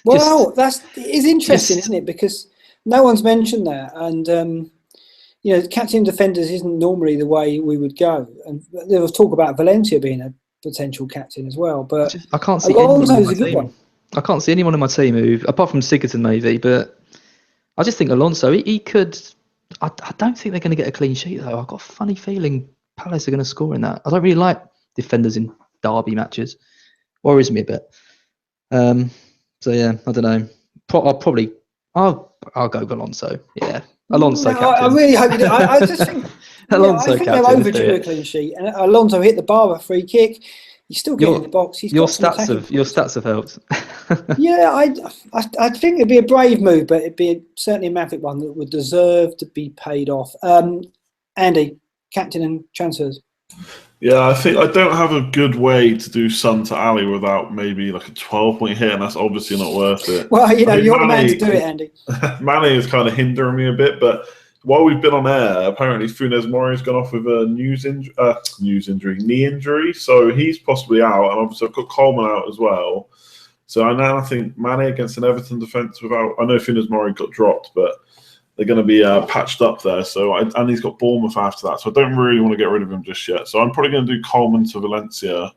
Well, it's interesting, just- isn't it? Because no one's mentioned that, and captain defenders isn't normally the way we would go. And there was talk about Valencia being a potential captain as well, but I can't see anyone in Alonso's my a good team. one. I can't see anyone in my team who, apart from Sigurdsson maybe, but I just think Alonso, he could. I don't think they're going to get a clean sheet though. I've got a funny feeling Palace are going to score in that. I don't really like defenders in derby matches. Worries me a bit. So yeah, I don't know. I'll go with Alonso. Yeah, Alonso No, captain. I really hope you do. I just think, Alonso I think they're captain, let's do overdue a it. clean sheet. And Alonso hit the bar with a free kick. He's still getting in the box. He's Your got some attacking stats have helped. Yeah, I think it'd be a brave move, but it'd be certainly a Maverick one that would deserve to be paid off. Andy, captain and transfers. Yeah, I think I don't have a good way to do Son to Ali without maybe like a 12-point hit, and that's obviously not worth it. Well, I think you're the man to do it, Andy. Mane is kind of hindering me a bit, but while we've been on air, apparently Funes Mori's gone off with a knee injury, so he's possibly out, and obviously I've got Coleman out as well. So I think Mane against an Everton defence without, I know Funes Mori got dropped, but they're going to be patched up there. So and he's got Bournemouth after that, so I don't really want to get rid of him just yet. So I'm probably going to do Coleman to Valencia.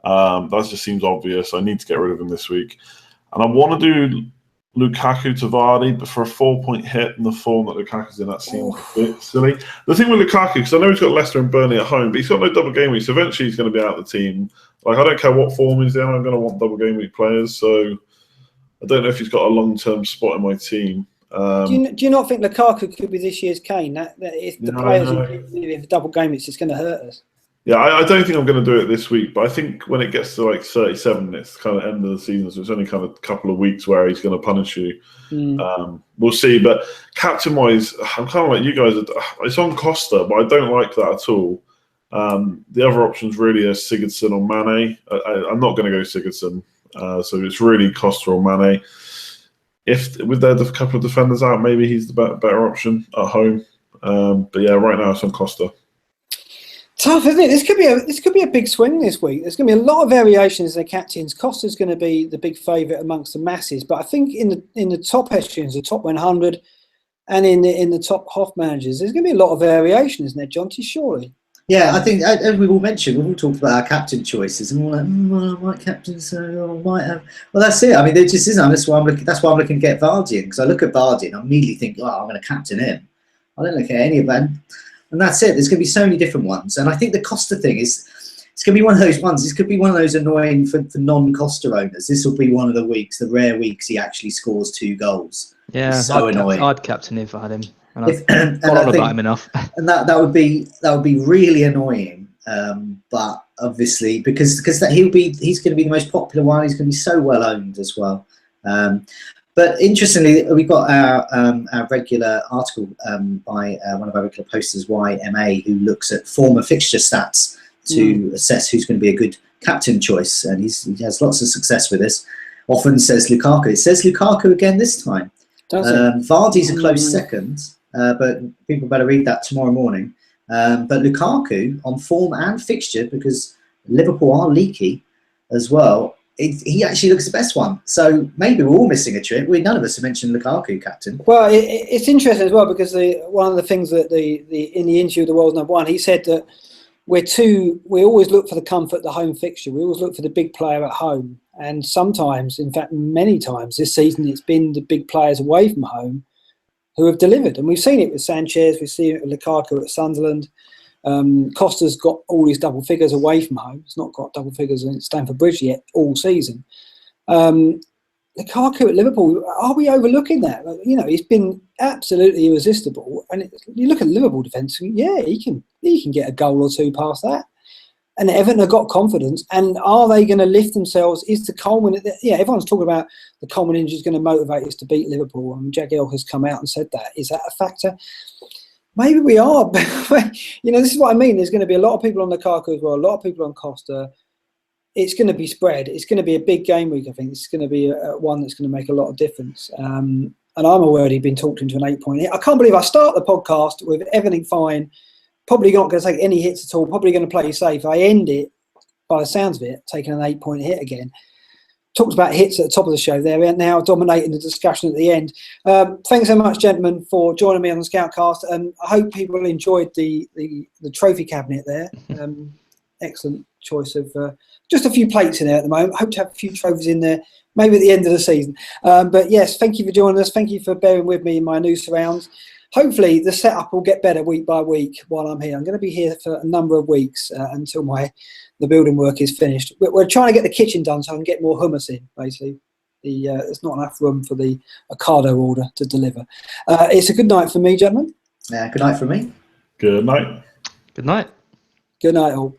That just seems obvious. I need to get rid of him this week, and I want to do Lukaku to Vardy, but for a 4-point hit in the form that Lukaku's in, that seems a bit silly. The thing with Lukaku, because I know he's got Leicester and Burnley at home, but he's got no double game week, so eventually he's going to be out of the team. Like, I don't care what form he's in, I'm going to want double game week players, so I don't know if he's got a long-term spot in my team. Do you not think Lukaku could be this year's Kane? That if the players in double game, it's just going to hurt us. Yeah, I don't think I'm going to do it this week, but I think when it gets to like 37, it's kind of end of the season, so it's only kind of a couple of weeks where he's going to punish you. We'll see. But captain-wise, I'm kind of like you guys. It's on Costa, but I don't like that at all. The other options really are Sigurdsson or Mane. I'm not going to go Sigurdsson, so it's really Costa or Mane. If with their couple of defenders out, maybe he's the better option at home. But yeah, right now it's on Costa. Tough, isn't it? This could be a big swing this week. There's going to be a lot of variations in the captains. Costa's going to be the big favourite amongst the masses, but I think in the top echelons, the top 100, and in the top half managers, there's going to be a lot of variation, isn't there, Jonty? Surely. Yeah, I think as we've all mentioned, we've all talked about our captain choices, and we're like, well, I might captain, so I might have. Well, that's it. I mean, there just isn't. That's why I'm looking to get Vardy in, because I look at Vardy and I immediately think, oh, I'm going to captain him. I don't look at any of them. And that's it. There's going to be so many different ones. And I think the Costa thing it's going to be one of those ones. This could be one of those annoying for non-Costa owners. This will be one of the weeks, the rare weeks he actually scores 2 goals. Yeah, so annoying. I'd captain if I had him. And and got on about him enough. And that would be really annoying. But obviously, because he's going to be the most popular one. He's going to be so well owned as well. But interestingly, we've got our regular article by one of our regular posters, YMA, who looks at former fixture stats to assess who's going to be a good captain choice. And he has lots of success with this. Often says Lukaku. It says Lukaku again this time. Does it? Vardy's a close second, but people better read that tomorrow morning. But Lukaku on form and fixture, because Liverpool are leaky as well, he actually looks the best one. So maybe we're all missing a trick. None of us have mentioned Lukaku captain. Well, it's interesting as well, because one of the things that in the interview with the World's Number One, he said that we always look for the comfort of the home fixture. We always look for the big player at home. And sometimes, in fact, many times this season, it's been the big players away from home who have delivered. And we've seen it with Sanchez, we've seen it with Lukaku at Sunderland. Costa's got all his double figures away from home. He's not got double figures at Stamford Bridge yet all season. Lukaku at Liverpool, are we overlooking that? He's been absolutely irresistible. And you look at Liverpool defence, yeah, he can get a goal or two past that. And Everton have got confidence, and are they going to lift themselves? Is the Coleman? Yeah, everyone's talking about the Coleman injury is going to motivate us to beat Liverpool, and Jack Hill has come out and said that. Is that a factor? Maybe we are. You know, this is what I mean. There's going to be a lot of people on Lukaku as well, a lot of people on Costa. It's going to be spread. It's going to be a big game week, I think. It's going to be one that's going to make a lot of difference. And I'm already been talked into an 8-point hit. I can't believe I start the podcast with everything fine, probably not going to take any hits at all, probably going to play safe. I end it, by the sounds of it, taking an 8-point hit again. Talked about hits at the top of the show. They're now dominating the discussion at the end. Thanks so much, gentlemen, for joining me on the Scoutcast. I hope people enjoyed the trophy cabinet there. Excellent choice of just a few plates in there at the moment. Hope to have a few trophies in there, maybe at the end of the season. But yes, thank you for joining us. Thank you for bearing with me in my new surrounds. Hopefully the setup will get better week by week while I'm here. I'm going to be here for a number of weeks until the building work is finished. We're trying to get the kitchen done so I can get more hummus in, basically. There's not enough room for the Ocado order to deliver. It's a good night for me, gentlemen. Good night from me. Good night. Good night. Good night, all.